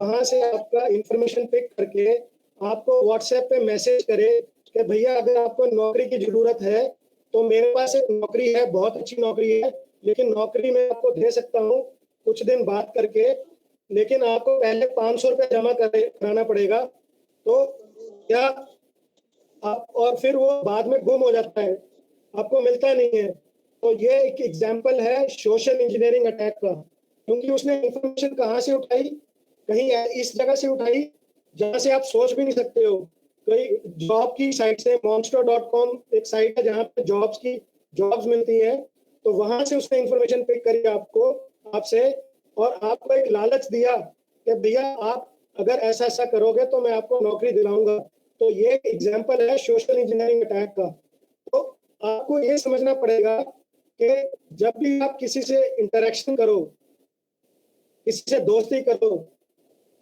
वहां से आपका इंफॉर्मेशन पिक करके आपको व्हाट्सएप पे मैसेज करे कि भैया अगर आपको नौकरी की जरूरत है तो मेरे पास एक नौकरी है, बहुत अच्छी नौकरी है, लेकिन नौकरी मैं आपको दे सकता हूँ कुछ दिन बात करके, लेकिन आपको पहले 500 रुपये जमा कराना पड़ेगा। तो क्या आप, और फिर वो बाद में गुम हो जाता है, आपको मिलता नहीं है। तो ये एक एग्जाम्पल है सोशल इंजीनियरिंग अटैक का, क्योंकि उसने इंफॉर्मेशन कहाँ से उठाई, कहीं इस जगह से उठाई जहाँ से आप सोच भी नहीं सकते हो। कोई जॉब की साइट से, monster.com एक साइट है जहाँ पे जॉब्स मिलती है, तो वहां से उसने इंफॉर्मेशन पिक करी आपसे और आपको एक लालच दिया कि भैया आप अगर ऐसा ऐसा करोगे तो मैं आपको नौकरी दिलाऊंगा। तो ये एग्जाम्पल है सोशल इंजीनियरिंग अटैक का। तो आपको ये समझना पड़ेगा कि जब भी आप किसी से इंटरेक्शन करो, किसी से दोस्ती करो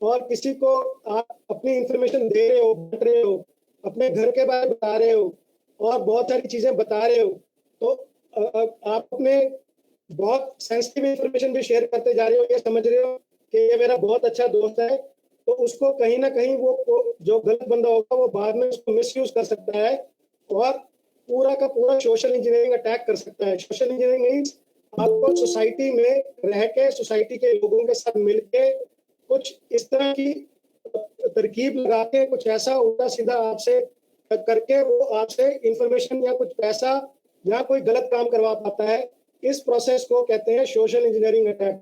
और किसी को आप अपनी इंफॉर्मेशन दे रहे हो, बांट रहे हो, अपने घर के बारे में बता रहे हो और बहुत सारी चीजें बता रहे हो, तो आप अपने बहुत सेंसिटिव इंफॉर्मेशन भी शेयर करते जा रहे हो, ये समझ रहे हो कि ये मेरा बहुत अच्छा दोस्त है, तो उसको कहीं ना कहीं वो जो गलत बंदा होगा वो बाद में उसको मिसयूज कर सकता है और पूरा का पूरा सोशल इंजीनियरिंग अटैक कर सकता है। सोशल इंजीनियरिंग मीन्स आपको सोसाइटी में रह के, सोसाइटी के लोगों के साथ मिलके कुछ इस तरह की तरकीब लगा के कुछ ऐसा उल्टा सीधा आपसे करके वो आपसे इंफॉर्मेशन या कुछ पैसा या कोई गलत काम करवा पाता है। इस प्रोसेस को कहते हैं सोशल इंजीनियरिंग अटैक।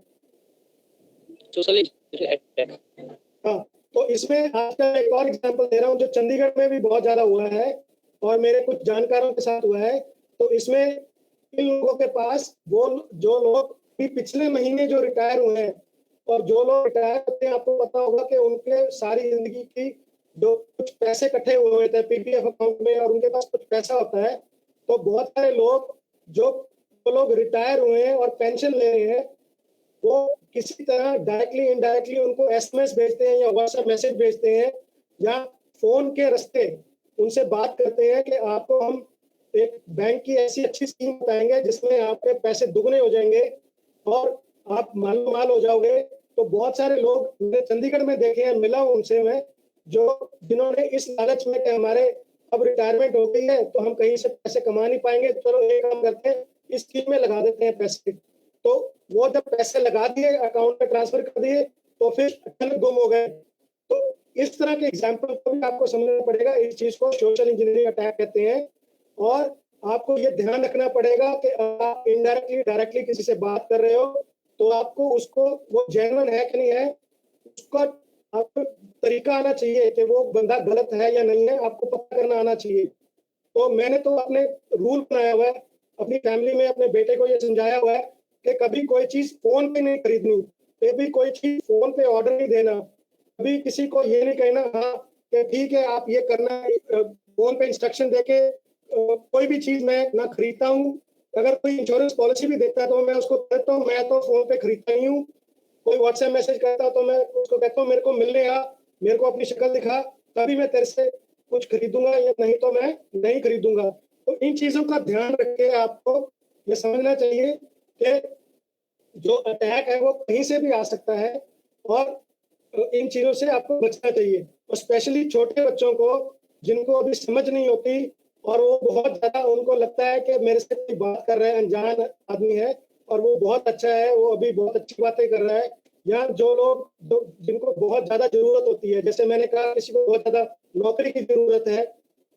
हाँ, तो इसमें आजकल एक और एग्जांपल दे रहा हूँ जो चंडीगढ़ में भी बहुत ज्यादा हुआ है और मेरे कुछ जानकारों के साथ हुआ है। तो इसमें इन लोगों के पास वो जो लोग भी पिछले महीने जो रिटायर हुए हैं और जो लोग रिटायर होते हैं, आपको पता होगा कि उनके सारी जिंदगी की जो कुछ पैसे इकट्ठे हुए थे पीपीएफ अकाउंट में और उनके पास कुछ पैसा होता है, तो बहुत सारे लोग जो लोग रिटायर हुए हैं और पेंशन ले रहे हैं, वो किसी तरह डायरेक्टली इनडायरेक्टली उनको एसएमएस भेजते हैं या व्हाट्सएप मैसेज भेजते हैं या फोन के रास्ते उनसे बात करते हैं कि आपको हम एक बैंक की ऐसी अच्छी स्कीम बताएंगे जिसमें आपके पैसे दुगने हो जाएंगे और आप मालो माल हो जाओगे। तो बहुत सारे लोग मैंने चंडीगढ़ में देखे हैं, मिला उनसे मैं, जिन्होंने इस लालच में कि हमारे अब रिटायरमेंट हो गई है तो हम कहीं से पैसे कमा नहीं पाएंगे, चलो एक काम करते हैं इस स्कीम में लगा देते हैं पैसे। तो वो जब पैसे लगा दिए, अकाउंट में ट्रांसफर कर दिए, तो फिर अचानक गुम हो गए। तो इस तरह के एग्जाम्पल को भी आपको समझना पड़ेगा। इस चीज को सोशल इंजीनियरिंग अटैक कहते हैं और आपको ये ध्यान रखना पड़ेगा कि आप इनडायरेक्टली डायरेक्टली किसी से बात कर रहे हो तो आपको उसको वो जेन्युइन है कि नहीं है, उसका आपको तरीका आना चाहिए कि वो बंदा गलत है या नहीं है, आपको पता करना आना चाहिए। तो मैंने तो अपने रूल बनाया हुआ है, अपनी फैमिली में अपने बेटे को ये समझाया हुआ है कि कभी कोई चीज फोन पे नहीं खरीदनी, कभी कोई चीज फोन पे ऑर्डर नहीं देना, कभी किसी को ये नहीं कहना हाँ कि ठीक है आप ये करना, फोन पे इंस्ट्रक्शन देके कोई भी चीज मैं ना खरीदता हूँ। अगर कोई इंश्योरेंस पॉलिसी भी देता है तो मैं उसको कहता हूँ मैं तो फोन पे खरीदता ही हूँ। कोई व्हाट्सएप मैसेज करता तो मैं उसको कहता हूँ मेरे को मिलने आ, मेरे को अपनी शक्ल दिखा, तभी मैं तेरे से कुछ खरीदूंगा या नहीं तो मैं नहीं खरीदूंगा। तो इन चीजों का ध्यान रख के आपको ये समझना चाहिए कि जो अटैक है वो कहीं से भी आ सकता है और इन चीजों से आपको बचना चाहिए। और स्पेशली छोटे बच्चों को जिनको अभी समझ नहीं होती और वो बहुत ज्यादा उनको लगता है कि मेरे से कोई बात कर रहा है, अनजान आदमी है और वो बहुत अच्छा है, वो अभी बहुत अच्छी बातें कर रहा है, या जो लोग जिनको बहुत ज्यादा जरूरत होती है, जैसे मैंने कहा किसी को बहुत ज्यादा नौकरी की जरूरत है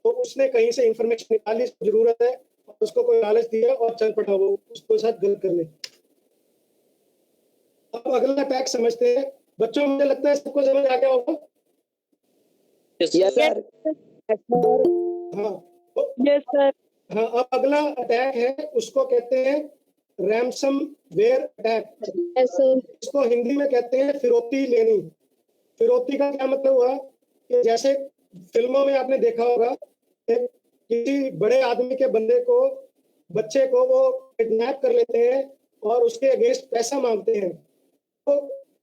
तो उसने कहीं से इंफॉर्मेशन निकाली, जरूरत है, उसको कोई लालच दिया और चल पड़ा वो उसके साथ गलत करने। अब अगला अटैक समझते हैं। बच्चों, मुझे लगता है सबको समझ आ गया होगा। Yes sir. हाँ यस सर। हाँ, अब अगला अटैक है, उसको कहते हैं रैंसमवेयर अटैक। इसको हिंदी में कहते हैं फिरौती लेनी। फिरौती का क्या मतलब हुआ कि जैसे फिल्मों में आपने देखा होगा कि किसी बड़े आदमी के बच्चे को वो किडनैप कर लेते हैं और उसके अगेंस्ट पैसा मांगते हैं। तो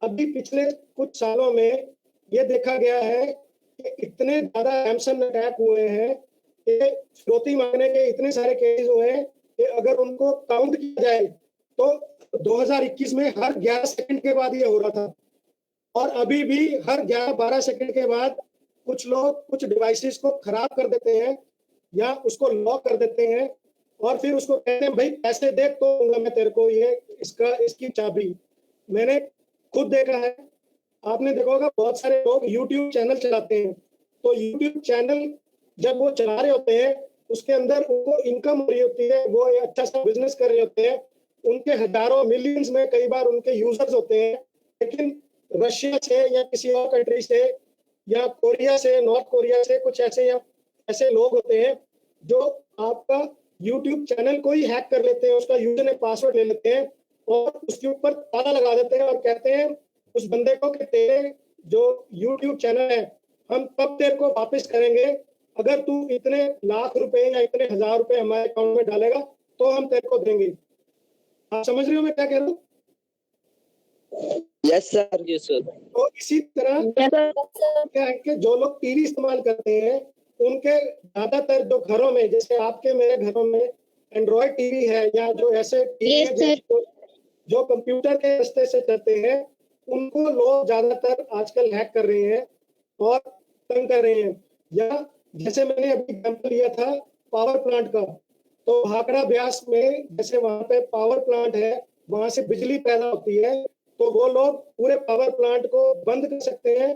अभी पिछले कुछ सालों में ये देखा गया है कि इतने ज्यादा रैंसम अटैक हुए हैं कि फिरौती मांगने के इतने सारे केस हुए हैं कि अगर उनको काउंट किया जाए तो 2021 में हर 11 सेकंड के बाद ये हो रहा था, और अभी भी हर 11-12 सेकंड के बाद कुछ लोग कुछ डिवाइसेस को खराब कर देते हैं या उसको लॉक कर देते हैं और फिर उसको कहते हैं भाई पैसे दे तो दूंगा मैं तेरे को ये इसकी चाबी। मैंने खुद देखा है, आपने देखा होगा बहुत सारे लोग यूट्यूब चैनल चलाते हैं, तो यूट्यूब चैनल जब वो चला रहे होते हैं उसके अंदर उनको इनकम हो रही होती है, वो अच्छा सा बिजनेस कर रहे होते हैं, उनके हजारों मिलियंस में कई बार उनके यूजर्स होते हैं, लेकिन रशिया से या किसी और कंट्री से या कोरिया से, नॉर्थ कोरिया से कुछ ऐसे लोग होते हैं जो आपका यूट्यूब चैनल को ही हैक कर लेते हैं, उसका यूजर नेम पासवर्ड ले लेते हैं और उसके ऊपर ताला लगा देते हैं और कहते हैं उस बंदे को कि तेरे जो यूट्यूब चैनल है हम तब तेरे को वापस करेंगे अगर तू इतने लाख रुपए या इतने हजार रुपए हमारे अकाउंट में डालेगा तो हम तेरे को देंगे। आप समझ रहे हो मैं क्या कह रहा हूँ? Yes sir. Yes sir. तो इसी तरह क्या है कि जो लोग टीवी इस्तेमाल करते हैं उनके ज्यादातर जो घरों में, जैसे आपके मेरे घरों में एंड्रॉयड टीवी है या जो ऐसे टीवी है जो कंप्यूटर के रास्ते से चलते हैं, उनको लोग ज्यादातर आजकल हैक कर रहे हैं और तंग कर रहे हैं। या जैसे मैंने अभी एग्जाम्पल लिया था पावर प्लांट का, तो भाखड़ा ब्यास में जैसे वहां पे पावर प्लांट है, वहां से बिजली पैदा होती है, तो वो लोग पूरे पावर प्लांट को बंद कर सकते हैं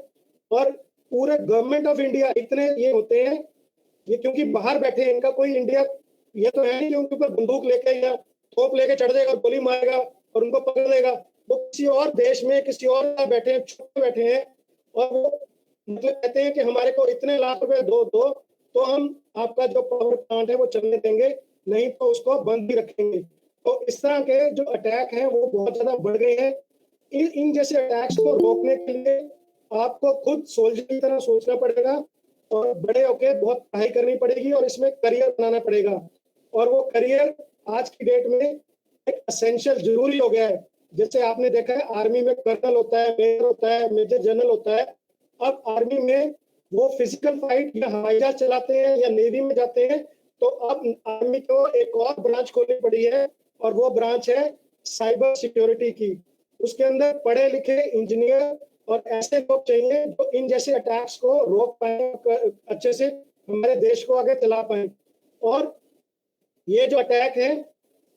और पूरे गवर्नमेंट ऑफ इंडिया इतने ये होते हैं, ये क्योंकि बाहर बैठे हैं, इनका कोई इंडिया ये तो है नहीं कि उनके ऊपर बंदूक लेके या तोप लेके चढ़ जाएगा और गोली मारेगा और उनको पकड़ लेगा। वो किसी और देश में किसी और बैठे हैं, छुपे बैठे हैं और वो मतलब कहते हैं कि हमारे को इतने लाख रुपए दो तो हम आपका जो पावर प्लांट है वो चलने देंगे, नहीं तो उसको बंद भी रखेंगे। तो इस तरह के जो अटैक हैं वो बहुत ज्यादा बढ़ गए हैं। इन जैसे अटैक्स को रोकने के लिए आपको खुद सोल्जर की तरह सोचना पड़ेगा और बड़े होकर बहुत पढ़ाई करनी पड़ेगी और इसमें करियर बनाना पड़ेगा। और वो करियर आज की डेट में एक एसेंशियल जरूरी हो गया है। जैसे आपने देखा है आर्मी में कर्नल होता है, मेजर होता है, मेजर जनरल होता है। अब आर्मी में वो फिजिकल फाइट या हवाई जहाज चलाते हैं या नेवी में जाते हैं, तो अब आर्मी को एक और ब्रांच खोलनी पड़ी है और वो ब्रांच है साइबर सिक्योरिटी की। उसके अंदर पढ़े लिखे इंजीनियर और ऐसे लोग चाहिए जो इन जैसे अटैक्स को रोक पाए, अच्छे से हमारे देश को आगे चला पाए। और ये जो अटैक है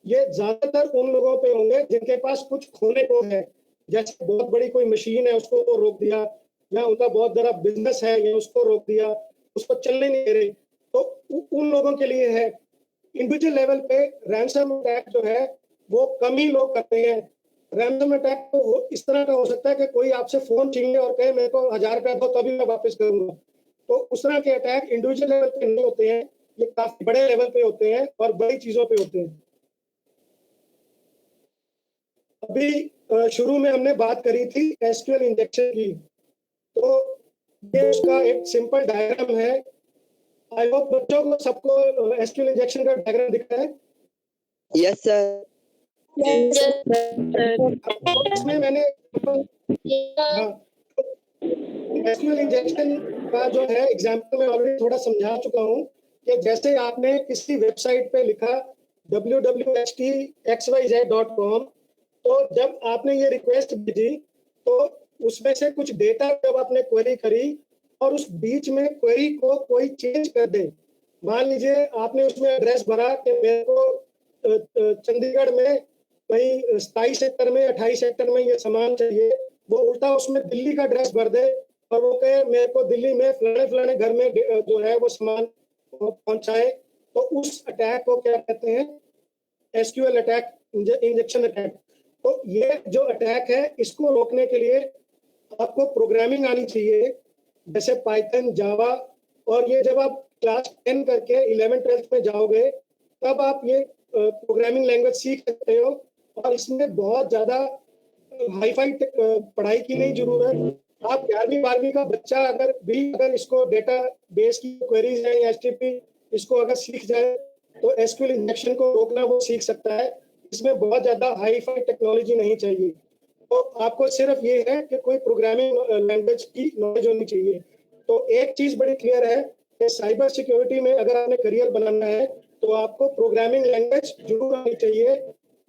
ये ज्यादातर उन लोगों पे होंगे जिनके पास कुछ खोने को है, जैसे बहुत बड़ी कोई मशीन है उसको वो रोक दिया, या उनका बहुत बड़ा बिजनेस है या उसको रोक दिया, उसको चलने नहीं दे रहे, तो उन लोगों के लिए है। इंडिविजुअल लेवल पे रैंसम अटैक जो है वो कम ही लोग करते हैं। रैंसम अटैक तो इस तरह का हो सकता है कि कोई आपसे फोन छीन ले और कहे मेरे को 1000 रुपया दो तभी मैं वापस करूंगा। तो उस तरह के अटैक इंडिविजुअल लेवल पे नहीं होते हैं, ये काफी बड़े लेवल पे होते हैं और बड़ी चीजों पे होते हैं। अभी शुरू में हमने बात करी थी एसक्यूएल इंजेक्शन की, तो ये उसका एक सिंपल डायग्राम है। आई होप बच्चों को सबको एसक्यूएल इंजेक्शन का डायग्राम दिखा है। Yes sir. इसमें मैंने एसक्यूएल इंजेक्शन का जो है एग्जाम्पल में ऑलरेडी थोड़ा समझा चुका हूँ कि जैसे आपने किसी वेबसाइट पे लिखा www.xyz.com, तो जब आपने ये रिक्वेस्ट भेजी तो उसमें से कुछ डेटा जब आपने क्वेरी करी और उस बीच में क्वेरी को कोई चेंज कर दे, मान लीजिए आपने उसमें एड्रेस भरा कि मेरे को चंडीगढ़ में कहीं 27 सेक्टर में 28 सेक्टर में ये सामान चाहिए, वो उल्टा उसमें दिल्ली का एड्रेस भर दे और वो कहे मेरे को दिल्ली में फलाने घर में जो है वो सामान पहुंचाए, तो उस अटैक को क्या कहते हैं? SQL attack, injection attack. तो ये जो अटैक है इसको रोकने के लिए आपको प्रोग्रामिंग आनी चाहिए, जैसे पाइथन, जावा, और ये जब आप क्लास 10 करके 11 12th में जाओगे तब आप ये प्रोग्रामिंग लैंग्वेज सीख सकते हो। और इसमें बहुत ज़्यादा हाईफाई पढ़ाई की नहीं जरूरत। आप 11वीं 12वीं का बच्चा अगर इसको डेटा बेस की क्वेरीज है या एचटीटीपी इसको अगर सीख जाए तो एसक्यूएल इंजेक्शन को रोकना वो सीख सकता है। इसमें बहुत ज़्यादा हाईफाई टेक्नोलॉजी नहीं चाहिए। तो आपको सिर्फ ये है कि कोई प्रोग्रामिंग लैंग्वेज की नॉलेज होनी चाहिए। तो एक चीज़ बड़ी क्लियर है कि साइबर सिक्योरिटी में अगर आपने करियर बनाना है तो आपको प्रोग्रामिंग लैंग्वेज जरूर आनी चाहिए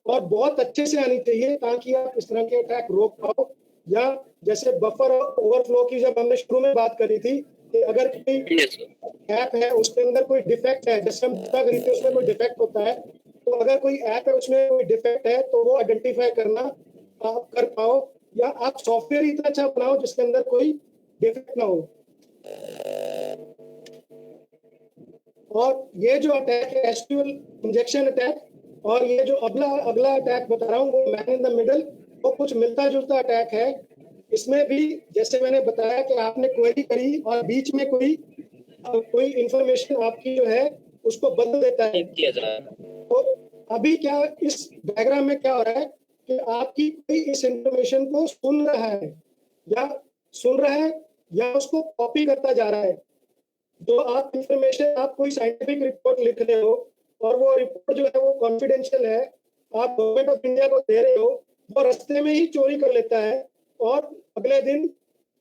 और बहुत अच्छे से आनी चाहिए, ताकि आप इस तरह के अटैक रोक पाओ। या जैसे बफर ओवरफ्लो की जब हमने शुरू में बात करी थी कि अगर कोई ऐप है उसके अंदर कोई डिफेक्ट है, जैसे हम पता करी थी उसमें कोई डिफेक्ट होता है, तो अगर कोई ऐप है उसमें कोई डिफेक्ट है तो वो आइडेंटिफाई करना आप कर पाओ, या आप सॉफ्टवेयर इतना अच्छा बनाओ जिसके अंदर कोई डिफेक्ट ना हो। और ये जो अटैक है एसक्यूएल इंजेक्शन अटैक, और ये जो अगला अटैक बता रहा हूँ वो मैन इन द मिडल, वो कुछ मिलता जुलता अटैक है। इसमें भी जैसे मैंने बताया कि आपने क्वेरी करी और बीच में कोई इंफॉर्मेशन आपकी जो है उसको बदल देता है। तो अभी क्या इस डायग्राम में क्या हो रहा है कि आपकी कोई इस इंफॉर्मेशन को सुन रहा है या उसको कॉपी करता जा रहा है। जो आप इंफॉर्मेशन, आप कोई साइंटिफिक रिपोर्ट लिख रहे हो और वो रिपोर्ट जो है वो कॉन्फिडेंशियल है, आप गवर्नमेंट ऑफ इंडिया को दे रहे हो, वो रास्ते में ही चोरी कर लेता है और अगले दिन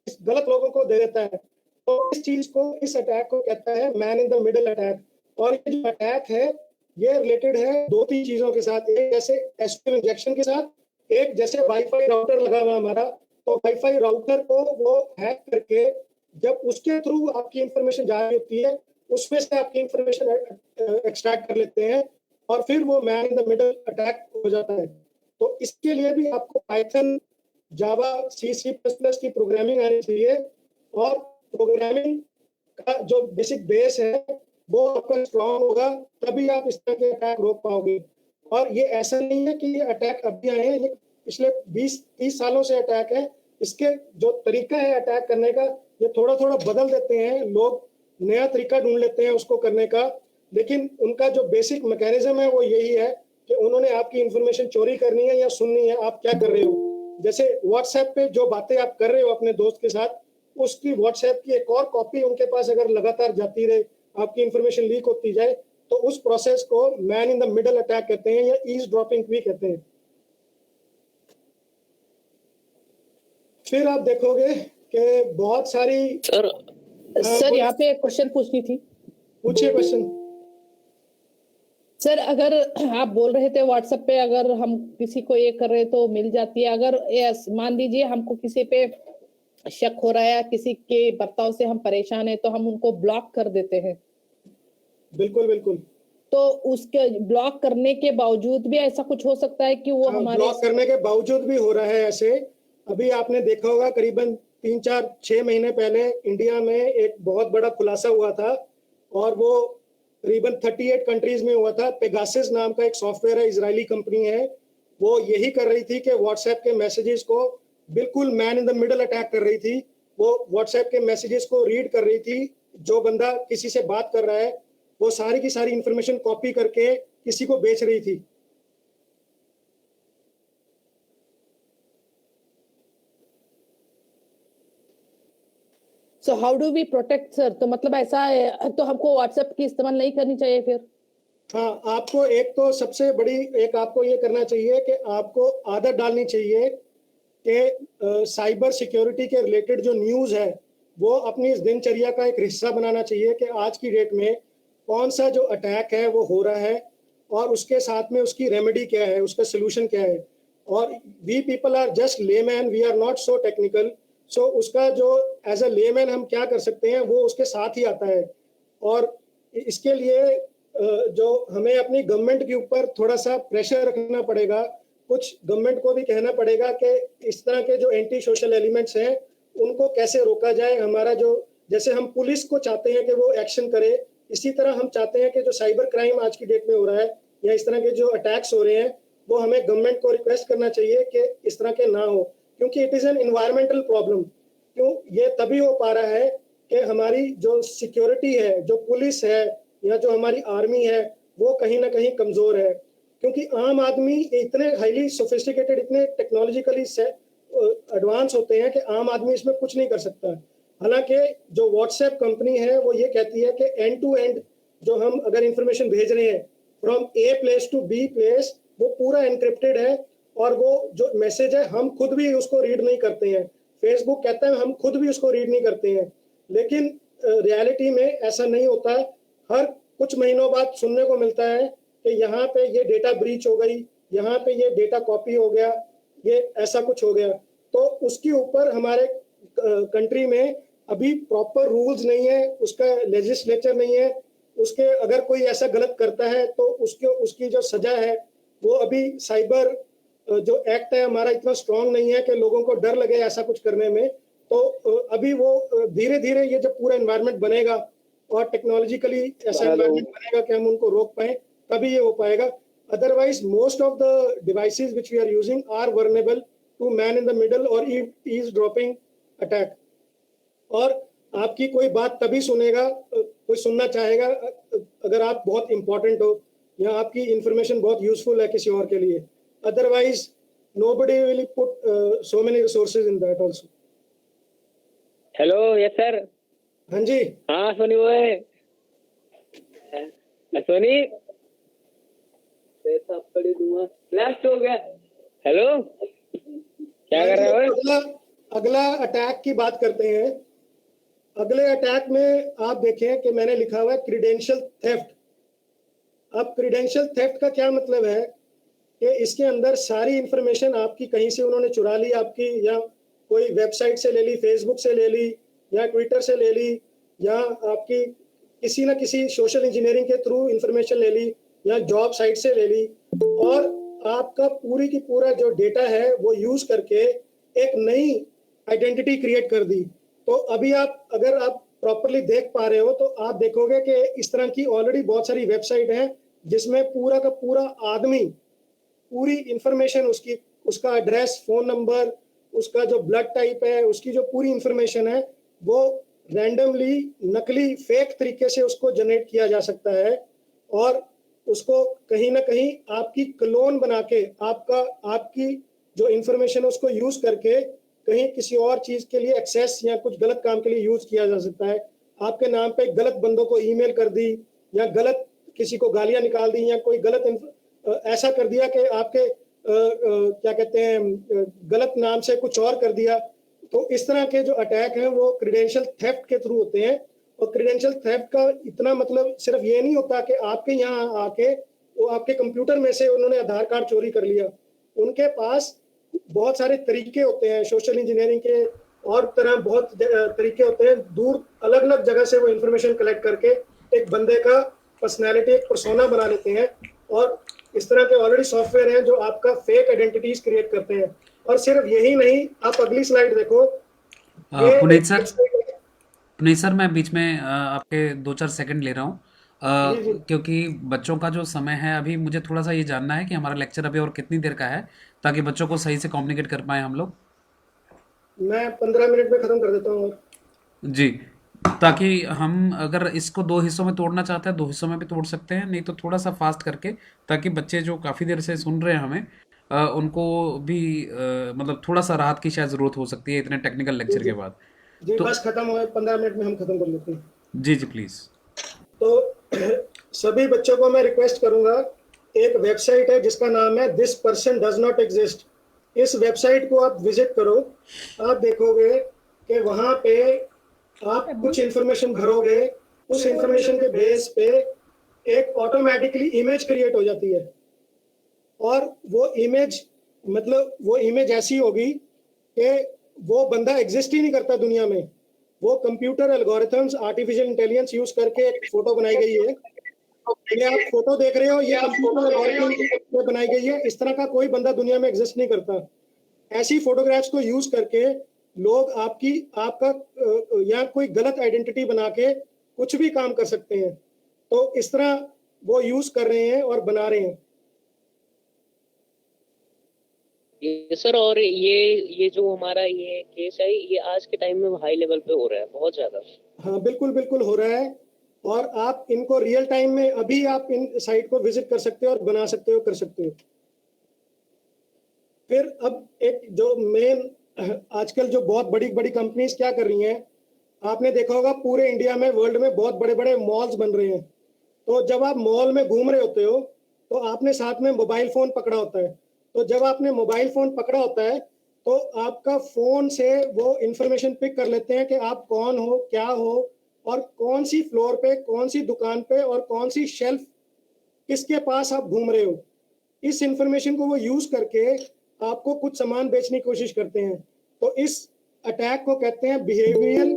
इस गलत लोगों को दे देता है। तो इस चीज को, इस अटैक को कहता है man in the middle attack. और ये जो अटैक है ये रिलेटेड है 2-3 चीजों के साथ। एक जैसे एसक्यूएल इंजेक्शन के साथ, एक जैसे वाईफाई राउटर लगा हुआ हमारा, तो वाईफाई राउटर को वो हैक करके जब उसके थ्रू आपकी इंफॉर्मेशन जा रही होती है उसमें से आपकी इंफॉर्मेशन एक्सट्रैक्ट कर लेते हैं और फिर वो man in the middle attack हो जाता है। तो इसके लिए भी आपको पाइथन, जावा, C++ की प्रोग्रामिंग आनी चाहिए, और प्रोग्रामिंग का जो बेसिक बेस है वो आपका स्ट्रॉन्ग होगा, तभी आप इस तरह के अटैक रोक पाओगे। और ये ऐसा नहीं है कि ये अटैक अभी आए हैं, ये पिछले 20-30 सालों से अटैक है। इसके जो तरीका है अटैक करने का ये थोड़ा थोड़ा बदल देते हैं, लोग नया तरीका ढूंढ लेते हैं उसको करने का, लेकिन उनका जो बेसिक मैकेनिज्म है वो यही है कि उन्होंने आपकी इंफॉर्मेशन चोरी करनी है या सुननी है, आप क्या कर रहे हो। जैसे व्हाट्सएप पे जो बातें आप कर रहे हो अपने दोस्त के साथ, उसकी व्हाट्सएप की एक और कॉपी उनके पास अगर लगातार जाती रहे, आपकी इंफॉर्मेशन लीक होती जाए, तो उस प्रोसेस को man in the middle attack कहते हैं या ईज ड्रॉपिंग भी कहते हैं। फिर आप देखोगे कि बहुत सारी सर यहाँ पे एक क्वेश्चन पूछनी थी। पूछिए क्वेश्चन। सर अगर आप बोल रहे थे व्हाट्सएप पे अगर हम किसी को ये कर रहे तो मिल जाती है, अगर मान लीजिए हमको किसी पे शक हो रहा है, किसी के बर्ताव से हम परेशान है तो हम उनको ब्लॉक कर देते हैं। बिल्कुल बिल्कुल। तो उसके ब्लॉक करने के बावजूद भी ऐसा कुछ हो सकता है कि वो हमारे ब्लॉक करने के बावजूद भी हो रहा है ऐसे। अभी आपने देखा होगा करीबन 3-4-6 महीने पहले इंडिया में एक बहुत बड़ा खुलासा हुआ था और वो करीबन 38 कंट्रीज में हुआ था। पेगासस नाम का एक सॉफ्टवेयर है, इजरायली कंपनी है, वो यही कर रही थी कि व्हाट्सएप के मैसेजेस को बिल्कुल man in the middle attack कर रही थी। वो व्हाट्सएप के मैसेजेस को रीड कर रही थी, जो बंदा किसी से बात कर रहा है वो सारी की सारी इंफॉर्मेशन कॉपी करके किसी को बेच रही थी। So how do we protect sir? तो मतलब ऐसा है तो हमको व्हाट्सएप की इस्तेमाल नहीं करनी चाहिए फिर? हाँ, आपको एक तो सबसे बड़ी एक आपको ये करना चाहिए कि आपको आदत डालनी चाहिए कि साइबर सिक्योरिटी के रिलेटेड जो न्यूज़ है वो अपनी इस दिनचर्या का एक हिस्सा बनाना चाहिए कि आज की डेट में कौन सा जो अटैक है वो हो रहा है और उसके साथ में उसकी रेमेडी क्या है, उसका सोल्यूशन क्या है। और we people are just layman, we are not so technical. So उसका जो एज अ लेमैन हम क्या कर सकते हैं वो उसके साथ ही आता है। और इसके लिए जो हमें अपनी गवर्नमेंट के ऊपर थोड़ा सा प्रेशर रखना पड़ेगा, कुछ गवर्नमेंट को भी कहना पड़ेगा कि इस तरह के जो एंटी सोशल एलिमेंट्स हैं उनको कैसे रोका जाए। हमारा जो, जैसे हम पुलिस को चाहते हैं कि वो एक्शन करे, इसी तरह हम चाहते हैं कि जो साइबर क्राइम आज की डेट में हो रहा है या इस तरह के जो अटैक्स हो रहे हैं वो हमें गवर्नमेंट को रिक्वेस्ट करना चाहिए कि इस तरह के ना हो, क्योंकि it is an environmental problem. क्यों ये तभी हो पा रहा है कि हमारी जो सिक्योरिटी है, जो पुलिस है या जो हमारी आर्मी है, वो कहीं ना कहीं कमजोर है, क्योंकि आम आदमी इतने हाईली सोफिस्टिकेटेड, इतने टेक्नोलॉजिकली एडवांस होते हैं कि आम आदमी इसमें कुछ नहीं कर सकता। हालांकि जो व्हाट्सएप कंपनी है वो ये कहती है कि एंड टू एंड जो हम अगर इंफॉर्मेशन भेज रहे हैं from A place to B place, वो पूरा एनक्रिप्टेड है, और वो जो मैसेज है हम खुद भी उसको रीड नहीं करते हैं। फेसबुक कहता है हम खुद भी उसको रीड नहीं करते हैं, लेकिन रियलिटी में ऐसा नहीं होता है। हर कुछ महीनों बाद सुनने को मिलता है कि यहाँ पे ये डेटा ब्रीच हो गई, यहाँ पे ये डेटा कॉपी हो गया, ये ऐसा कुछ हो गया। तो उसके ऊपर हमारे कंट्री में अभी प्रॉपर रूल्स नहीं है, उसका लेजिस्लेचर नहीं है, उसके अगर कोई ऐसा गलत करता है तो उसकी जो सजा है वो अभी साइबर जो एक्ट है हमारा इतना स्ट्रांग नहीं है कि लोगों को डर लगे ऐसा कुछ करने में। तो अभी वो धीरे धीरे ये जब पूरा एनवायरनमेंट बनेगा और टेक्नोलॉजिकली ऐसा एनवायरनमेंट बनेगा कि हम उनको रोक पाए, तभी ये हो पाएगा। Otherwise most of the devices which we are using are vulnerable to man in the middle और ईज ड्रॉपिंग अटैक। और आपकी कोई बात तभी सुनेगा, कोई सुनना चाहेगा अगर आप बहुत इंपॉर्टेंट हो या आपकी इंफॉर्मेशन बहुत यूजफुल है किसी और के लिए। Otherwise nobody will put so many resources in that also. Hello, yes sir. हाँ जी। हाँ सोनी बोए, सोनी लास्ट हो गया। हेलो, क्या कर रहे हो? अगला अटैक की बात करते हैं। अगले अटैक में आप देखें कि मैंने लिखा हुआ है क्रीडेंशियल थेफ्ट। अब क्रीडेंशियल थेफ्ट का क्या मतलब है कि इसके अंदर सारी इंफॉर्मेशन आपकी कहीं से उन्होंने चुरा ली आपकी, या कोई वेबसाइट से ले ली, फेसबुक से ले ली, या ट्विटर से ले ली, या आपकी किसी ना किसी सोशल इंजीनियरिंग के थ्रू इंफॉर्मेशन ले ली, या जॉब साइट से ले ली, और आपका पूरी की पूरा जो डेटा है वो यूज करके एक नई आइडेंटिटी क्रिएट कर दी। तो अभी अगर आप प्रॉपरली देख पा रहे हो तो आप देखोगे कि इस तरह की ऑलरेडी बहुत सारी वेबसाइट हैं जिसमें पूरा का पूरा आदमी, पूरी इंफॉर्मेशन उसका एड्रेस, फोन नंबर, उसका जो ब्लड टाइप है, उसकी जो पूरी इंफॉर्मेशन है वो रैंडमली नकली फेक तरीके से उसको जनरेट किया जा सकता है, और उसको कहीं ना कहीं आपकी क्लोन बना के आपकी जो इंफॉर्मेशन है उसको यूज करके कहीं किसी और चीज के लिए एक्सेस या कुछ गलत काम के लिए यूज किया जा सकता है। आपके नाम पे गलत बंदों को ईमेल कर दी, या गलत किसी को गालियां निकाल दी, या कोई गलत ऐसा कर दिया कि आपके क्या कहते हैं गलत नाम से कुछ और कर दिया। तो इस तरह के जो अटैक हैं वो क्रीडेंशियल थेफ्ट के थ्रू होते हैं। और क्रीडेंशियल थेफ्ट का इतना मतलब सिर्फ ये नहीं होता कि आपके यहाँ आके वो आपके कंप्यूटर में से उन्होंने आधार कार्ड चोरी कर लिया। उनके पास बहुत सारे तरीके होते हैं, सोशल इंजीनियरिंग के और तरह बहुत तरीके होते हैं। दूर अलग अलग जगह से वो इंफॉर्मेशन कलेक्ट करके एक बंदे का पर्सनैलिटी, एक पर्सोना बना लेते हैं, और इस तरह के ऑलरेडी सॉफ्टवेयर हैं जो आपका फेक आइडेंटिटीज क्रिएट करते हैं। और सिर्फ यही नहीं, आप अगली स्लाइड देखो। पुनीत सर मैं बीच में आपके 2-4 सेकंड ले रहा हूँ, क्योंकि बच्चों का जो समय है अभी, मुझे थोड़ा सा ये जानना है कि हमारा लेक्चर अभी और कितनी देर का है, ताकि बच्चों को सही से कम्युनिकेट कर पाए हम लोग। मैं 15 मिनट में खत्म कर देता हूँ जी, ताकि हम अगर इसको 2 हिस्सों में तोड़ना चाहते हैं 2 हिस्सों में भी तोड़ सकते हैं, नहीं तो थोड़ा सा फास्ट करके, ताकि बच्चे जो काफ़ी देर से सुन रहे हैं हमें उनको भी मतलब थोड़ा सा राहत की शायद ज़रूरत हो सकती है इतने टेक्निकल लेक्चर के बाद। जी। तो बस खत्म हो, 15 मिनट में हम खत्म कर लेते हैं। जी जी प्लीज़। तो सभी बच्चों को मैं रिक्वेस्ट करूंगा, एक वेबसाइट है जिसका नाम है this person does not exist. इस वेबसाइट को आप विजिट करो, आप देखोगे कि वहां पे आप कुछ इंफॉर्मेशन भरोगे, उस इंफॉर्मेशन के बेस पे एक ऑटोमेटिकली इमेज क्रिएट हो जाती है, और वो इमेज ऐसी होगी कि वो बंदा एग्जिस्ट ही नहीं करता दुनिया में। वो computer algorithms, artificial intelligence use करके एक फोटो बनाई गई है। ये आप फोटो देख रहे हो, ये कंप्यूटर एल्गोरिथम से बनाई गई है। इस तरह का कोई बंदा दुनिया में एग्जिस्ट नहीं करता। ऐसी फोटोग्राफ्स को यूज करके लोग आपका या कोई गलत आइडेंटिटी बना के कुछ भी काम कर सकते हैं। तो इस तरह वो यूज कर रहे हैं और बना रहे हैं। ये सर, और ये जो हमारा ये केस है, ये आज के टाइम में हाई लेवल पे हो रहा है, बहुत ज्यादा। हाँ बिल्कुल बिल्कुल हो रहा है। और आप इनको रियल टाइम में अभी आप इन साइट को विजिट कर सकते हो और बना सकते हो, कर सकते हो। फिर अब एक जो मेन आजकल जो बहुत बड़ी बड़ी कंपनीज क्या कर रही हैं, आपने देखा होगा पूरे इंडिया में, वर्ल्ड में बहुत बड़े बड़े मॉल्स बन रहे हैं। तो जब आप मॉल में घूम रहे होते हो तो आपने साथ में मोबाइल फोन पकड़ा होता है। तो जब आपने मोबाइल फोन पकड़ा होता है तो आपका फोन से वो इंफॉर्मेशन पिक कर लेते हैं कि आप कौन हो, क्या हो, और कौन सी फ्लोर पे, कौन सी दुकान पे और कौन सी शेल्फ किसके पास आप घूम रहे हो। इस इंफॉर्मेशन को वो यूज करके आपको कुछ सामान बेचने की कोशिश करते हैं। तो इस अटैक को कहते हैं बिहेवियरल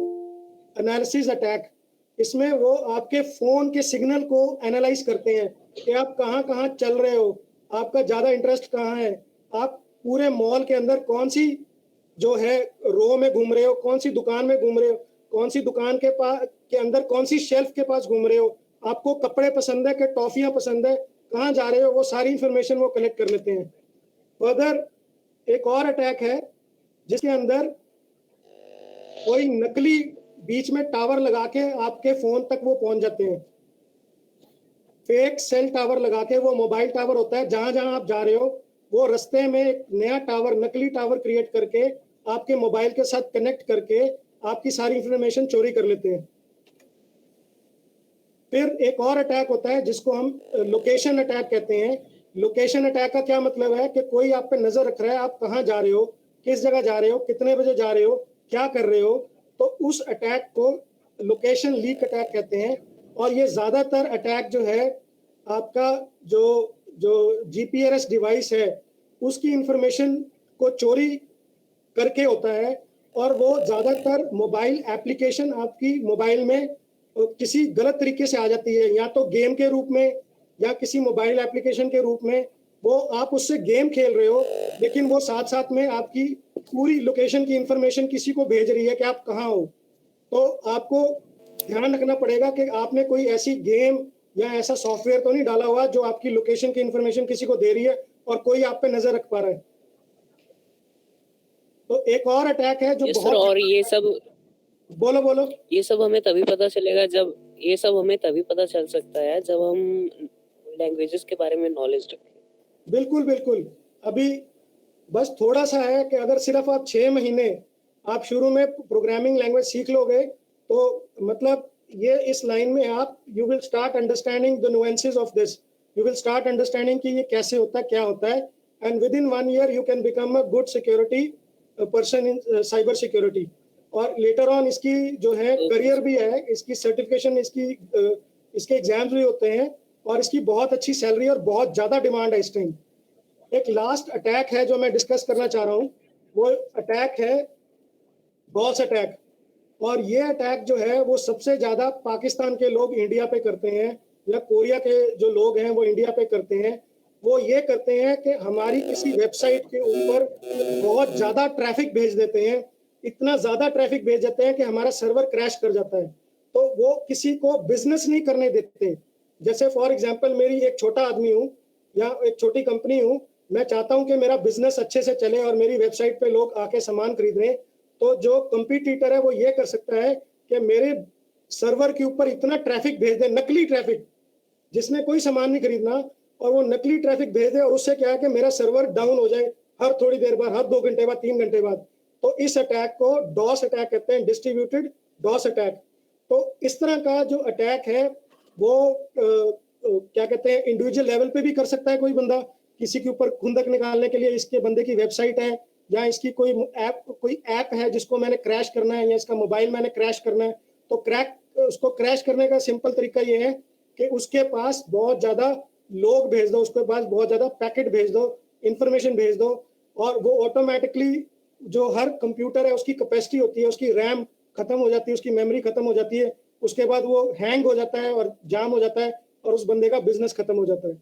एनालिसिस अटैक। इसमें वो आपके फोन के सिग्नल को एनालाइज करते हैं कि आप कहाँ कहाँ चल रहे हो, आपका ज्यादा इंटरेस्ट कहाँ है, आप पूरे मॉल के अंदर कौन सी जो है रो में घूम रहे हो, कौन सी दुकान में घूम रहे हो, कौन सी दुकान के पास के अंदर कौन सी शेल्फ के पास घूम रहे हो, आपको कपड़े पसंद है कि टॉफियां पसंद है, कहाँ जा रहे हो, वो सारी इंफॉर्मेशन वो कलेक्ट कर लेते हैं। फर्दर एक और अटैक है जिसके अंदर कोई नकली बीच में टावर लगा के आपके फोन तक वो पहुंच जाते हैं। फेक सेल टावर लगा के, वो मोबाइल टावर होता है, जहां जहां आप जा रहे हो वो रास्ते में एक नया टावर, नकली टावर क्रिएट करके आपके मोबाइल के साथ कनेक्ट करके आपकी सारी इंफॉर्मेशन चोरी कर लेते हैं। फिर एक और अटैक होता है जिसको हम लोकेशन अटैक कहते हैं। लोकेशन अटैक का क्या मतलब है कि कोई आप पे नजर रख रहा है, आप कहाँ जा रहे हो, किस जगह जा रहे हो, कितने बजे जा रहे हो, क्या कर रहे हो। तो उस अटैक को लोकेशन लीक अटैक कहते हैं। और ये ज्यादातर अटैक जो है आपका जो जो जीपीआरएस डिवाइस है उसकी इंफॉर्मेशन को चोरी करके होता है। और वो ज्यादातर मोबाइल एप्लीकेशन आपकी मोबाइल में किसी गलत तरीके से आ जाती है, या तो गेम के रूप में या किसी मोबाइल एप्लीकेशन के रूप में। वो आप उससे गेम खेल रहे हो लेकिन वो साथ साथ में आपकी पूरी लोकेशन की इंफॉर्मेशन किसी को भेज रही है कि आप कहाँ हो। तो आपको ध्यान रखना पड़ेगा कि आपने कोई ऐसी गेम या ऐसा सॉफ्टवेयर तो नहीं डाला हुआ जो आपकी लोकेशन की इंफॉर्मेशन किसी को दे रही है और कोई आप पे नजर रख पा रहा है। तो एक और अटैक है जो Yes, बहुत sir, और ये सब बोलो बोलो ये सब हमें तभी पता चलेगा जब ये सब हमें तभी पता चल सकता है जब हम लैंग्वेजेस के बारे में नॉलेज रखें। बिल्कुल बिल्कुल। अभी बस थोड़ा सा है कि अगर सिर्फ आप 6 महीने आप शुरू में प्रोग्रामिंग लैंग्वेज सीख लोगे तो मतलब ये इस लाइन में आप you will start understanding the nuances of this, you will start understanding कि ये कैसे होता है, क्या होता है। And with in 1 year you can become a good security person in cyber security. और लेटर ऑन इसकी जो है करियर भी है, इसकी सर्टिफिकेशन, इसके एग्जाम्स भी होते हैं और इसकी बहुत अच्छी सैलरी और बहुत ज्यादा डिमांड है इस टाइम। एक लास्ट अटैक है जो मैं डिस्कस करना चाह रहा हूँ, वो अटैक है बॉस अटैक। और ये अटैक जो है वो सबसे ज्यादा पाकिस्तान के लोग इंडिया पे करते हैं, या कोरिया के जो लोग हैं वो इंडिया पे करते हैं। वो ये करते हैं कि हमारी किसी वेबसाइट के ऊपर बहुत ज्यादा ट्रैफिक भेज देते हैं, इतना ज्यादा ट्रैफिक भेज देते हैं कि हमारा सर्वर क्रैश कर जाता है। तो वो किसी को बिजनेस नहीं करने देते। जैसे फॉर एग्जांपल मेरी एक छोटा आदमी हूँ या एक छोटी कंपनी हूँ, मैं चाहता हूँ कि मेरा बिजनेस अच्छे से चले और मेरी वेबसाइट पे लोग आके सामान खरीद रहे हैं। तो जो कंपटीटर है वो ये कर सकता है कि मेरे सर्वर के ऊपर इतना ट्रैफिक भेज दे, नकली ट्रैफिक जिसने कोई सामान नहीं खरीदना, और वो नकली ट्रैफिक भेज दे और उससे क्या है कि मेरा सर्वर डाउन हो जाए हर थोड़ी देर बाद, हर 2 घंटे बाद, 3 घंटे बाद। तो इस अटैक को डॉस अटैक कहते हैं, डिस्ट्रीब्यूटेड डॉस अटैक। तो इस तरह का जो अटैक है वो क्या कहते हैं, इंडिविजुअल लेवल पे भी कर सकता है कोई बंदा, किसी के ऊपर खुंदक निकालने के लिए इसके बंदे की वेबसाइट है या इसकी कोई ऐप है जिसको मैंने क्रैश करना है, या इसका मोबाइल मैंने क्रैश करना है। तो उसको क्रैश करने का सिंपल तरीका ये है कि उसके पास बहुत ज्यादा लोग भेज दो, उसके पास बहुत ज्यादा पैकेट भेज दो, इंफॉर्मेशन भेज दो, और वो ऑटोमेटिकली जो हर कंप्यूटर है उसकी कैपेसिटी होती है, उसकी रैम खत्म हो जाती है, उसकी मेमोरी खत्म हो जाती है, उसके बाद वो हैंग हो जाता है और जाम हो जाता है और उस बंदे का बिजनेस खत्म हो जाता है,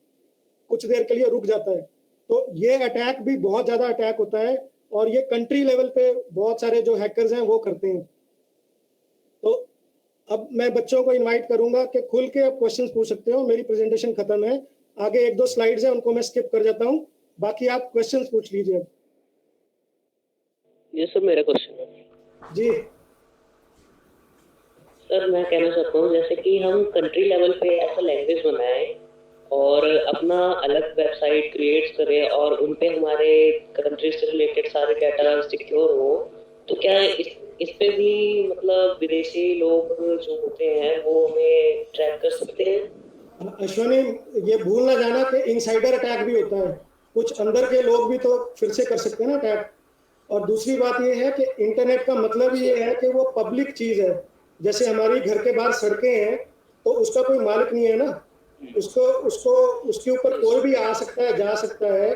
कुछ देर के लिए रुक जाता है। तो ये अटैक भी बहुत ज्यादा अटैक होता है और ये कंट्री लेवल पे बहुत सारे जो हैकर्स हैं वो करते हैं। तो अब मैं बच्चों को इनवाइट करूंगा कि खुल के आप क्वेश्चंस पूछ सकते हो। मेरी प्रेजेंटेशन खत्म है, आगे 1-2 स्लाइड्स हैं उनको मैं स्किप कर जाता हूं, बाकी आप क्वेश्चंस पूछ लीजिए। ये सब मेरा क्वेश्चन है जी सर। मैं कहना चाहता हूँ जैसे कि हम कंट्री लेवल पे ऐसा लैंग्वेज बनाएं और अपना अलग वेबसाइट क्रिएट करें और उन पे हमारे कंट्री से रिलेटेड सारे डाटा सिक्योर हो, तो क्या इस पे भी मतलब विदेशी लोग जो होते हैं वो हमें ट्रैक कर सकते हैं? अश्वनी, ये भूल ना जाना कि इनसाइडर अटैक भी होता है, कुछ अंदर के लोग भी तो फिर से कर सकते हैं ना अटैक। और दूसरी बात ये है कि इंटरनेट का मतलब ये है कि वो पब्लिक चीज है। जैसे हमारी घर के बाहर सड़कें हैं तो उसका कोई मालिक नहीं है ना, उसको उसको उसके ऊपर कोई भी आ सकता है, जा सकता है।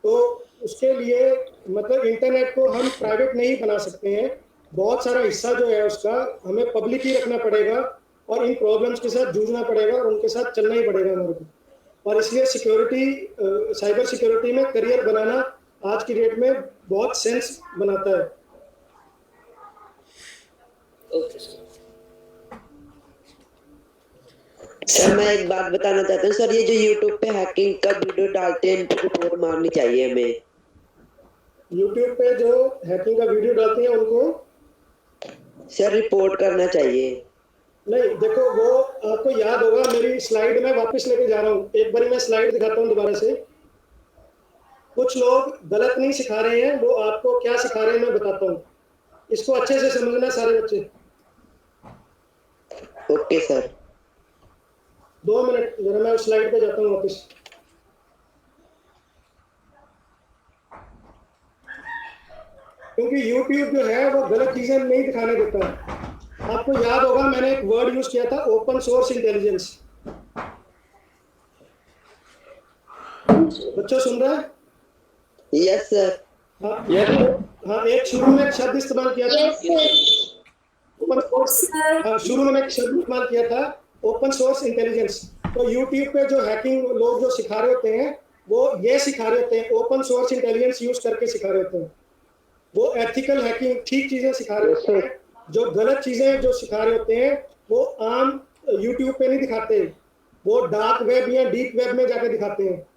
तो उसके लिए मतलब इंटरनेट को हम प्राइवेट नहीं बना सकते हैं, बहुत सारा हिस्सा जो है उसका हमें पब्लिक ही रखना पड़ेगा और इन प्रॉब्लम्स के साथ जूझना पड़ेगा और उनके साथ चलना ही पड़ेगा हमारे को। और इसलिए सिक्योरिटी, साइबर सिक्योरिटी में करियर बनाना आज की डेट में बहुत सेंस बनाता है। Okay sir. सर मैं एक बात बताना चाहता हूँ सर, ये जो यूट्यूब पे हैकिंग का वीडियो डालते हैं इन पे रिपोर्ट मारनी चाहिए हमें। यूट्यूब पे जो हैकिंग का वीडियो डालते हैं उनको सर रिपोर्ट करना चाहिए। नहीं, देखो वो आपको याद होगा, मेरी स्लाइड में वापस लेके जा रहा हूँ, एक बार मैं स्लाइड दिखाता हूँ दोबारा से। कुछ लोग गलत नहीं सिखा रहे हैं, वो आपको क्या सिखा रहे हैं मैं बताता हूँ, इसको अच्छे से समझना सारे बच्चे। Okay sir. 2 मिनट जरा, मैं स्लाइड पे जाता हूँ वापस। क्योंकि YouTube जो है वो गलत चीजें नहीं दिखाने देता। आपको याद होगा मैंने एक वर्ड यूज किया था, ओपन सोर्स इंटेलिजेंस। बच्चों सुन रहा है? Yes sir. हाँ, एक शुरू में एक शब्द इस्तेमाल किया था ओपन सोर्स। शुरू में एक शब्द इस्तेमाल किया था ओपन सोर्स इंटेलिजेंस। तो यूट्यूब पे जो हैकिंग लोग जो सिखा रहे होते हैं वो ये सिखा रहे होते हैं, ओपन सोर्स इंटेलिजेंस यूज करके सिखा रहे होते हैं। वो एथिकल हैकिंग ठीक चीजें सिखा रहे होते हैं। जो गलत चीजें जो सिखा रहे होते हैं वो आम यूट्यूब पे नहीं दिखाते, वो डार्क वेब या डीप वेब में जाके दिखाते हैं।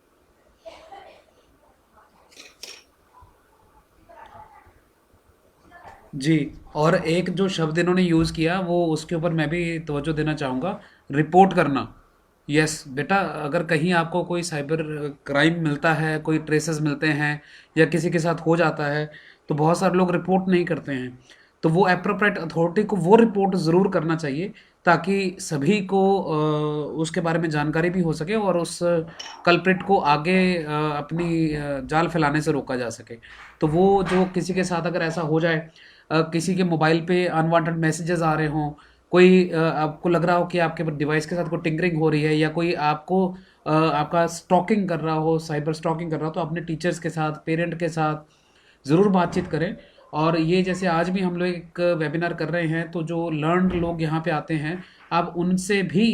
जी, और एक जो शब्द इन्होंने यूज़ किया वो उसके ऊपर मैं भी तवज्जो देना चाहूँगा, रिपोर्ट करना। यस बेटा, अगर कहीं आपको कोई साइबर क्राइम मिलता है, कोई ट्रेसेस मिलते हैं या किसी के साथ हो जाता है, तो बहुत सारे लोग रिपोर्ट नहीं करते हैं। तो वो एप्रोप्रिएट अथॉरिटी को वो रिपोर्ट ज़रूर करना चाहिए ताकि सभी को उसके बारे में जानकारी भी हो सके और उस कल्प्रिट को आगे अपनी जाल फैलाने से रोका जा सके। तो वो जो किसी के साथ अगर ऐसा हो जाए, किसी के मोबाइल पे अनवांटेड मैसेजेस आ रहे हों, कोई आपको लग रहा हो कि आपके डिवाइस के साथ कोई टिंकरिंग हो रही है या कोई आपको आपका स्टॉकिंग कर रहा हो, साइबर स्टॉकिंग कर रहा हो, तो अपने टीचर्स के साथ, पेरेंट के साथ ज़रूर बातचीत करें। और ये जैसे आज भी हम लोग एक वेबिनार कर रहे हैं, तो जो लर्नड लोग यहाँ पे आते हैं, आप उनसे भी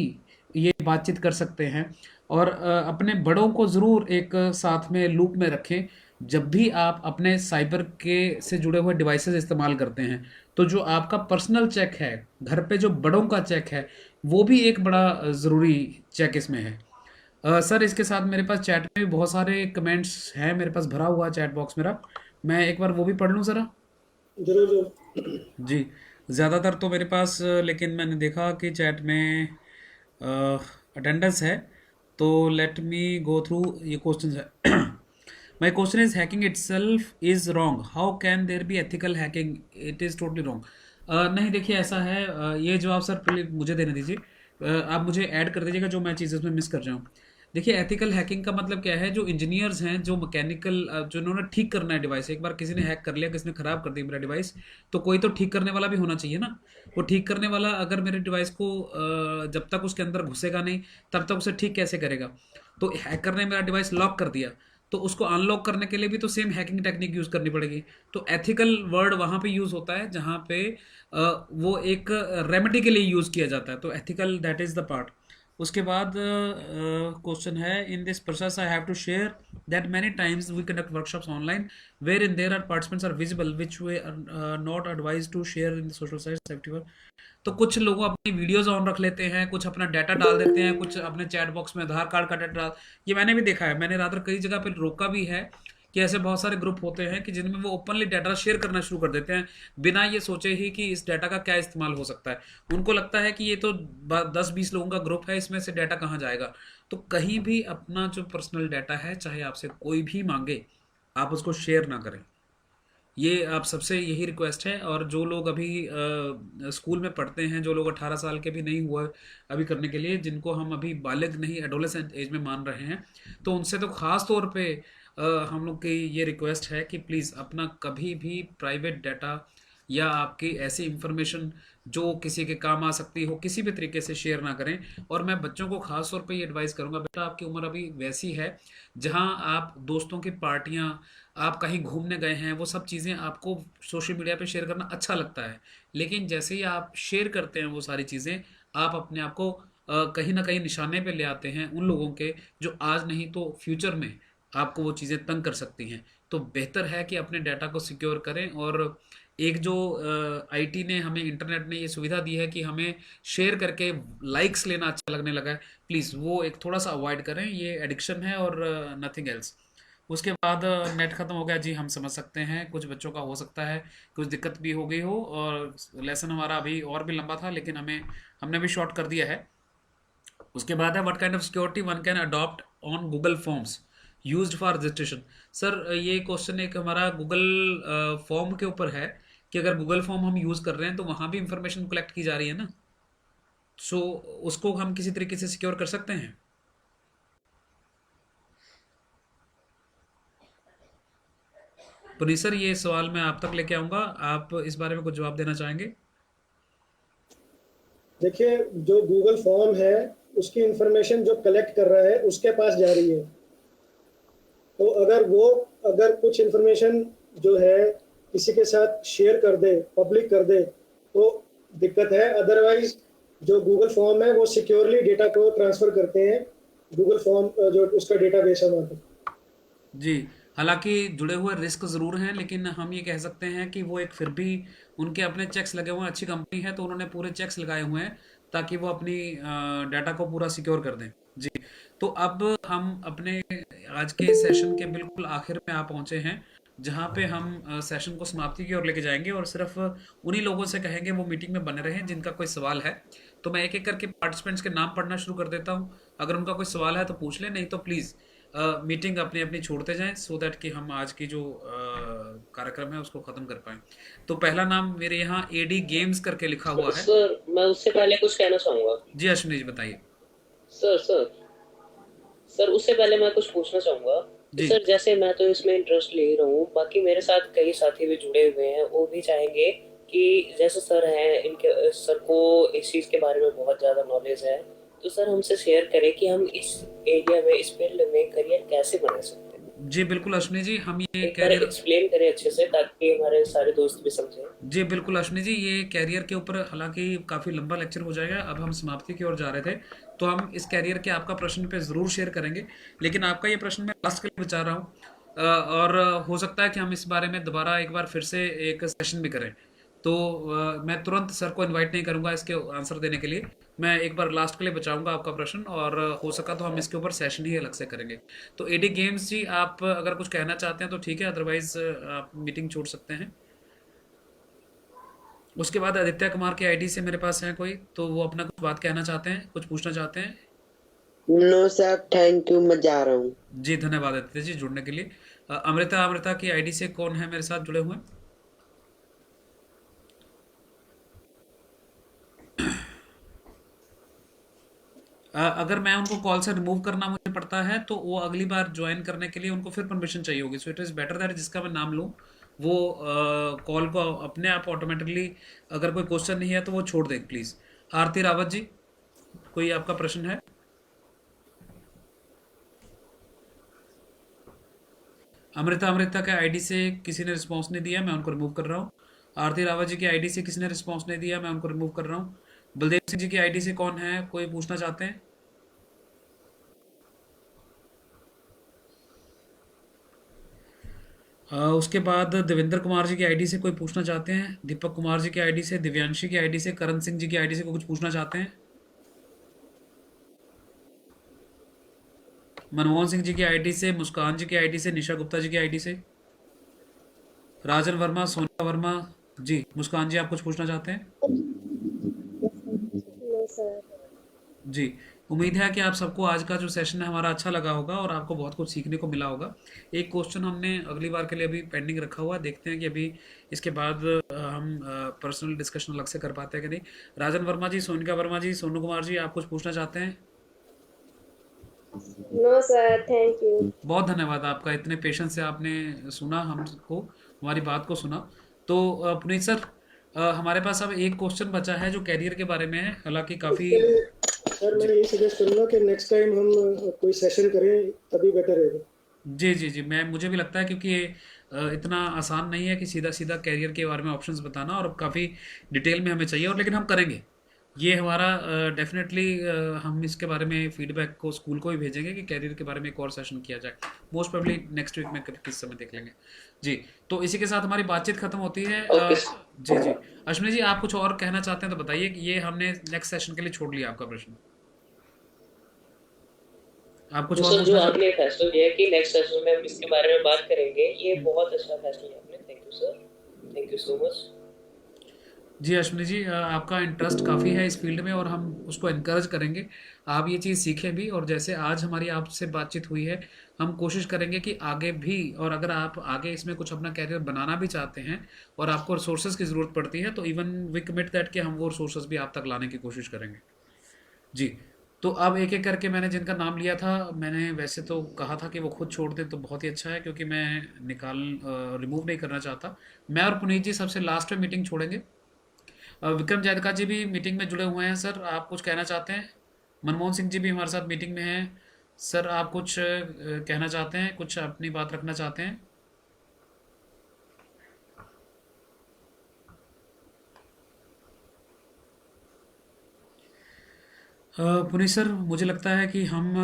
ये बातचीत कर सकते हैं। और अपने बड़ों को ज़रूर एक साथ में लूप में रखें। जब भी आप अपने साइबर के से जुड़े हुए डिवाइसेस इस्तेमाल करते हैं, तो जो आपका पर्सनल चेक है, घर पे जो बड़ों का चेक है, वो भी एक बड़ा ज़रूरी चेक इसमें है। सर इसके साथ मेरे पास चैट में भी बहुत सारे कमेंट्स हैं, मेरे पास भरा हुआ चैट बॉक्स मेरा, मैं एक बार वो भी पढ़ लूँ ज़रा। जरूर। जी, ज़्यादातर तो मेरे पास लेकिन मैंने देखा कि चैट में अटेंडेंस है, तो लेट मी गो थ्रू ये क्वेश्चन है। My question is hacking itself is wrong, how can there be ethical hacking, it is totally wrong. नहीं देखिए ऐसा है, ये जवाब सर पहले मुझे देने दीजिए, आप मुझे ऐड कर दीजिएगा जो मैं चीज़ें उसमें मिस कर रहा हूँ। देखिए एथिकल हैकिंग का मतलब क्या है, जो इंजीनियर्स हैं, जो मैकेनिकल, जो इन्होंने ठीक करना है डिवाइस, एक बार किसी ने हैक कर लिया, किसी ने ख़राब कर दिया मेरा डिवाइस, तो कोई तो ठीक करने वाला भी होना चाहिए ना। वो ठीक करने वाला अगर मेरे डिवाइस को जब तक उसके अंदर घुसेगा नहीं तब तक उसे ठीक कैसे करेगा। तो हैकर ने मेरा डिवाइस लॉक कर दिया, तो उसको अनलॉक करने के लिए भी तो सेम हैकिंग टेक्निक यूज़ करनी पड़ेगी। तो एथिकल वर्ड वहाँ पे यूज़ होता है जहाँ पे वो एक रेमेडी के लिए यूज़ किया जाता है, तो ethical that is the part. उसके बाद क्वेश्चन है, in this process I have to share that many times we conduct workshops online where in there are participants are visible which we are not advise to share in social site safety work. तो कुछ लोग अपनी videos on रख लेते हैं, कुछ अपना data डाल देते हैं, कुछ अपने चैट बॉक्स में आधार कार्ड का डाटा डाल, ये मैंने भी देखा है, मैंने रात कई जगह पर रोका भी है कि ऐसे बहुत सारे ग्रुप होते हैं कि जिनमें वो ओपनली डाटा शेयर करना शुरू कर देते हैं बिना ये सोचे ही कि इस डाटा का क्या इस्तेमाल हो सकता है। उनको लगता है कि ये तो 10-20 लोगों का ग्रुप है, इसमें से डाटा कहाँ जाएगा। तो कहीं भी अपना जो पर्सनल डाटा है, चाहे आपसे कोई भी मांगे, आप उसको शेयर ना करें। ये आप सबसे यही रिक्वेस्ट है। और जो लोग अभी स्कूल में पढ़ते हैं, जो लोग 18 साल के भी नहीं हुए अभी करने के लिए, जिनको हम अभी बालिग नहीं एडोलेसेंट एज में मान रहे हैं, तो उनसे तो ख़ास तौर पे हम लोग की ये रिक्वेस्ट है कि प्लीज़ अपना कभी भी प्राइवेट डाटा या आपकी ऐसी इंफॉर्मेशन जो किसी के काम आ सकती हो किसी भी तरीके से शेयर ना करें। और मैं बच्चों को ख़ास तौर पे ये एडवाइस करूँगा, बेटा आपकी उम्र अभी वैसी है जहाँ आप दोस्तों की पार्टियाँ, आप कहीं घूमने गए हैं, वो सब चीज़ें आपको सोशल मीडिया पे शेयर करना अच्छा लगता है। लेकिन जैसे ही आप शेयर करते हैं वो सारी चीज़ें, आप अपने आप को कहीं ना कहीं निशाने पे ले आते हैं उन लोगों के जो आज नहीं तो फ्यूचर में आपको वो चीज़ें तंग कर सकती हैं। तो बेहतर है कि अपने डाटा को सिक्योर करें। और एक जो आईटी ने हमें, इंटरनेट ने ये सुविधा दी है कि हमें शेयर करके लाइक्स लेना अच्छा लगने लगा है, प्लीज़ वो एक थोड़ा सा अवॉइड करें। ये एडिक्शन है और नथिंग एल्स। उसके बाद नेट ख़त्म हो गया जी, हम समझ सकते हैं कुछ बच्चों का हो सकता है कुछ दिक्कत भी हो गई हो, और लेसन हमारा अभी और भी लंबा था लेकिन हमने भी शॉर्ट कर दिया है। उसके बाद है what kind of security one can adopt on Google forms used for registration. Sir ये क्वेश्चन एक हमारा गूगल फॉर्म के ऊपर है कि अगर गूगल फॉर्म हम यूज़ कर रहे हैं तो वहाँ भी इंफॉर्मेशन कलेक्ट की जा रही है ना, सो उसको हम किसी तरीके से सिक्योर कर सकते हैं। पुनीत सर ये सवाल मैं आप तक लेके आऊँगा, आप इस बारे में कुछ जवाब देना चाहेंगे? देखिए, जो गूगल फॉर्म है उसकी इंफॉर्मेशन जो कलेक्ट कर रहा है उसके पास जा रही है। तो अगर कुछ इंफॉर्मेशन जो है किसी के साथ शेयर कर दे, पब्लिक कर दे, तो दिक्कत है। अदरवाइज जो गूगल फॉर्म है वो सिक्योरली डेटा को ट्रांसफर करते हैं गूगल फॉर्म जो उसका डेटाबेस है वहाँ पे। जी, हालांकि जुड़े हुए रिस्क ज़रूर हैं, लेकिन हम ये कह सकते हैं कि वो एक फिर भी उनके अपने चेक्स लगे हुए हैं। अच्छी कंपनी है तो उन्होंने पूरे चेक्स लगाए हुए हैं ताकि वो अपनी डाटा को पूरा सिक्योर कर दें। जी, तो अब हम अपने आज के सेशन के बिल्कुल आखिर में आ पहुंचे हैं, जहां पे हम सेशन को समाप्ति की ओर लेके जाएंगे और सिर्फ उन्हीं लोगों से कहेंगे वो मीटिंग में बने रहें जिनका कोई सवाल है। तो मैं एक एक करके पार्टिसिपेंट्स के नाम पढ़ना शुरू कर देता हूँ। अगर उनका कोई सवाल है तो पूछ लें, नहीं तो प्लीज़ मीटिंग अपनी अपनी छोड़ते जाएं सो दैट कि हम आज की जो कार्यक्रम है उसको ख़त्म कर पाएं। तो पहला नाम मेरे यहाँ एडी गेम्स करके लिखा हुआ है। सर मैं उससे पहले कुछ कहना चाहूँगा। जी अश्विनी जी बताइए। सर उससे पहले मैं कुछ पूछना चाहूँगा। जी। सर जैसे मैं तो इसमें इंटरेस्ट ले ही रहा हूँ, बाकी मेरे साथ कई साथी भी जुड़े हुए हैं, वो भी चाहेंगे कि जैसे सर हैं, इनके सर को इस चीज़ के बारे में बहुत ज़्यादा नॉलेज है, तो सर हमसे शेयर करें कि हम इस एरिया में, इस फील्ड में करियर कैसे बना सकते हैं। जी बिल्कुल अश्विनी जी, हम ये कैरियर एक्सप्लेन करें अच्छे से ताकि हमारे सारे दोस्त भी समझें। जी बिल्कुल अश्विनी जी, ये कैरियर के ऊपर हालांकि काफ़ी लंबा लेक्चर हो जाएगा। अब हम समाप्ति की ओर जा रहे थे तो हम इस कैरियर के आपका प्रश्न पे ज़रूर शेयर करेंगे, लेकिन आपका ये प्रश्न मैं लास्ट के लिए बचा रहा हूँ और हो सकता है कि हम इस बारे में दोबारा एक बार फिर से एक सेशन भी करें। तो मैं तुरंत सर को इनवाइट नहीं करूंगा इसके आंसर देने के लिए, मैं एक बार लास्ट के लिए बचाऊंगा आपका प्रश्न और हो सका तो हम इसके ऊपर सेशन ही अलग से करेंगे। तो एडी गेम्स जी आप अगर कुछ कहना चाहते हैं तो ठीक है, अदरवाइज आप मीटिंग छोड़ सकते हैं। उसके बाद आदित्य कुमार के आईडी से मेरे पास है कोई, तो वो अपना कुछ बात कहना चाहते हैं, कुछ पूछना चाहते हैं? नो सर थैंक यू, मैं जा रहा हूँ। जी धन्यवाद आदित्य जी जुड़ने के लिए। अमृता की आईडी से कौन है मेरे साथ जुड़े हुए? अगर मैं उनको कॉल से रिमूव करना मुझे पड़ता है तो वो अगली बार ज्वाइन करने के लिए उनको फिर परमिशन चाहिए होगी। So it is better that जिसका मैं नाम लूँ वो कॉल को अपने आप ऑटोमेटिकली, अगर कोई क्वेश्चन नहीं है तो वो छोड़ दें प्लीज़। आरती रावत जी, कोई आपका प्रश्न है? अमृता के आईडी से किसी ने रिस्पॉन्स नहीं दिया, मैं उनको रिमूव कर रहा हूँ। आरती रावत जी की आईडी से किसी ने रिस्पॉन्स नहीं दिया, मैं उनको रिमूव कर रहा हूँ। बलदेव सिंह जी की आईडी से कौन है, कोई पूछना चाहते हैं? उसके बाद देवेंद्र कुमार जी की आईडी से कोई पूछना चाहते हैं? दीपक कुमार जी की आईडी से, दिव्यांशी की आईडी से, करण सिंह जी की आईडी से कोई कुछ पूछना चाहते हैं? मनमोहन सिंह जी की आईडी से, मुस्कान जी की आईडी से, निशा गुप्ता जी की आईडी से, राजन वर्मा, सोनिया वर्मा जी। मुस्कान जी आप कुछ पूछना चाहते हैं? जी, उम्मीद है कि आप सबको आज का जो सेशन है हमारा अच्छा लगा होगा और आपको बहुत कुछ सीखने को मिला होगा। एक क्वेश्चन हमने अगली बार के लिए अभी पेंडिंग रखा हुआ है, देखते हैं कि अभी इसके बाद हम पर्सनल डिस्कशन अलग से कर पाते हैं कि नहीं। राजन वर्मा जी, सोनिका वर्मा जी, सोनू कुमार जी, आप कुछ पूछना चाहते हैं? No sir, thank you. बहुत धन्यवाद आपका, इतने पेशेंस से आपने सुना हमको, हमारी बात को सुना। तो पुनीत सर, हमारे पास अब एक क्वेश्चन बचा है जो कैरियर के बारे में है, हालांकि काफ़ी। सर मैं ये सजेस्ट करूंगा कि नेक्स्ट टाइम हम कोई सेशन करें, तभी बेटर रहेगा। जी जी जी, मुझे भी लगता है क्योंकि ये इतना आसान नहीं है कि सीधा सीधा कैरियर के बारे में ऑप्शंस बताना, और काफ़ी डिटेल में हमें चाहिए, और लेकिन हम करेंगे ये हमारा डेफिनेटली। हम इसके बारे में फीडबैक को स्कूल को भी भेजेंगे कि कैरियर के बारे में एक और सेशन किया जाए, मोस्ट प्रोबेबली नेक्स्ट वीक में किस समय देख लेंगे जी। तो इसी के साथ हमारी बातचीत खत्म होती है। जी जी, अश्विनी जी आप कुछ और कहना चाहते हैं तो बताइए, कि ये हमने नेक्स्ट सेशन के लिए छोड़ लिया आपका प्रश्न। आप कुछ और सर, जो पूछना आपने फैसला लिया कि नेक्स्ट सेशन में हम इसके बारे में बात करेंगे, ये बहुत अच्छा फैसला लिया आपने। Thank you sir, thank you so much. जी अश्विनी जी, आपका इंटरेस्ट काफ़ी है इस फील्ड में और हम उसको इनकरेज करेंगे, आप ये चीज़ सीखें भी। और जैसे आज हमारी आपसे बातचीत हुई है, हम कोशिश करेंगे कि आगे भी, और अगर आप आगे इसमें कुछ अपना कैरियर बनाना भी चाहते हैं और आपको रिसोर्सेज की ज़रूरत पड़ती है, तो इवन वी कमिट दैट कि हम वो रिसोर्सेज भी आप तक लाने की कोशिश करेंगे जी। तो अब एक एक करके मैंने जिनका नाम लिया था, मैंने वैसे तो कहा था कि वो खुद छोड़ दें तो बहुत ही अच्छा है, क्योंकि मैं रिमूव नहीं करना चाहता। मैं और पुनीत जी सबसे लास्ट में मीटिंग छोड़ेंगे। विक्रम जैदका जी भी मीटिंग में जुड़े हुए हैं। सर आप कुछ कहना चाहते हैं? मनमोहन सिंह जी भी हमारे साथ मीटिंग में हैं। सर आप कुछ कहना चाहते हैं, कुछ अपनी बात रखना चाहते हैं? पुनीत सर, मुझे लगता है कि हम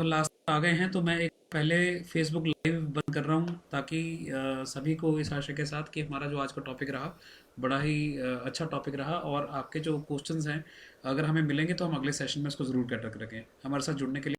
लास्ट आ गए हैं, तो मैं एक पहले फेसबुक लाइव बंद कर रहा हूँ, ताकि सभी को इस आशय के साथ कि हमारा जो आज का टॉपिक रहा बड़ा ही अच्छा टॉपिक रहा, और आपके जो क्वेश्चंस हैं अगर हमें मिलेंगे तो हम अगले सेशन में इसको ज़रूर कर रखें। हमारे साथ जुड़ने के लिए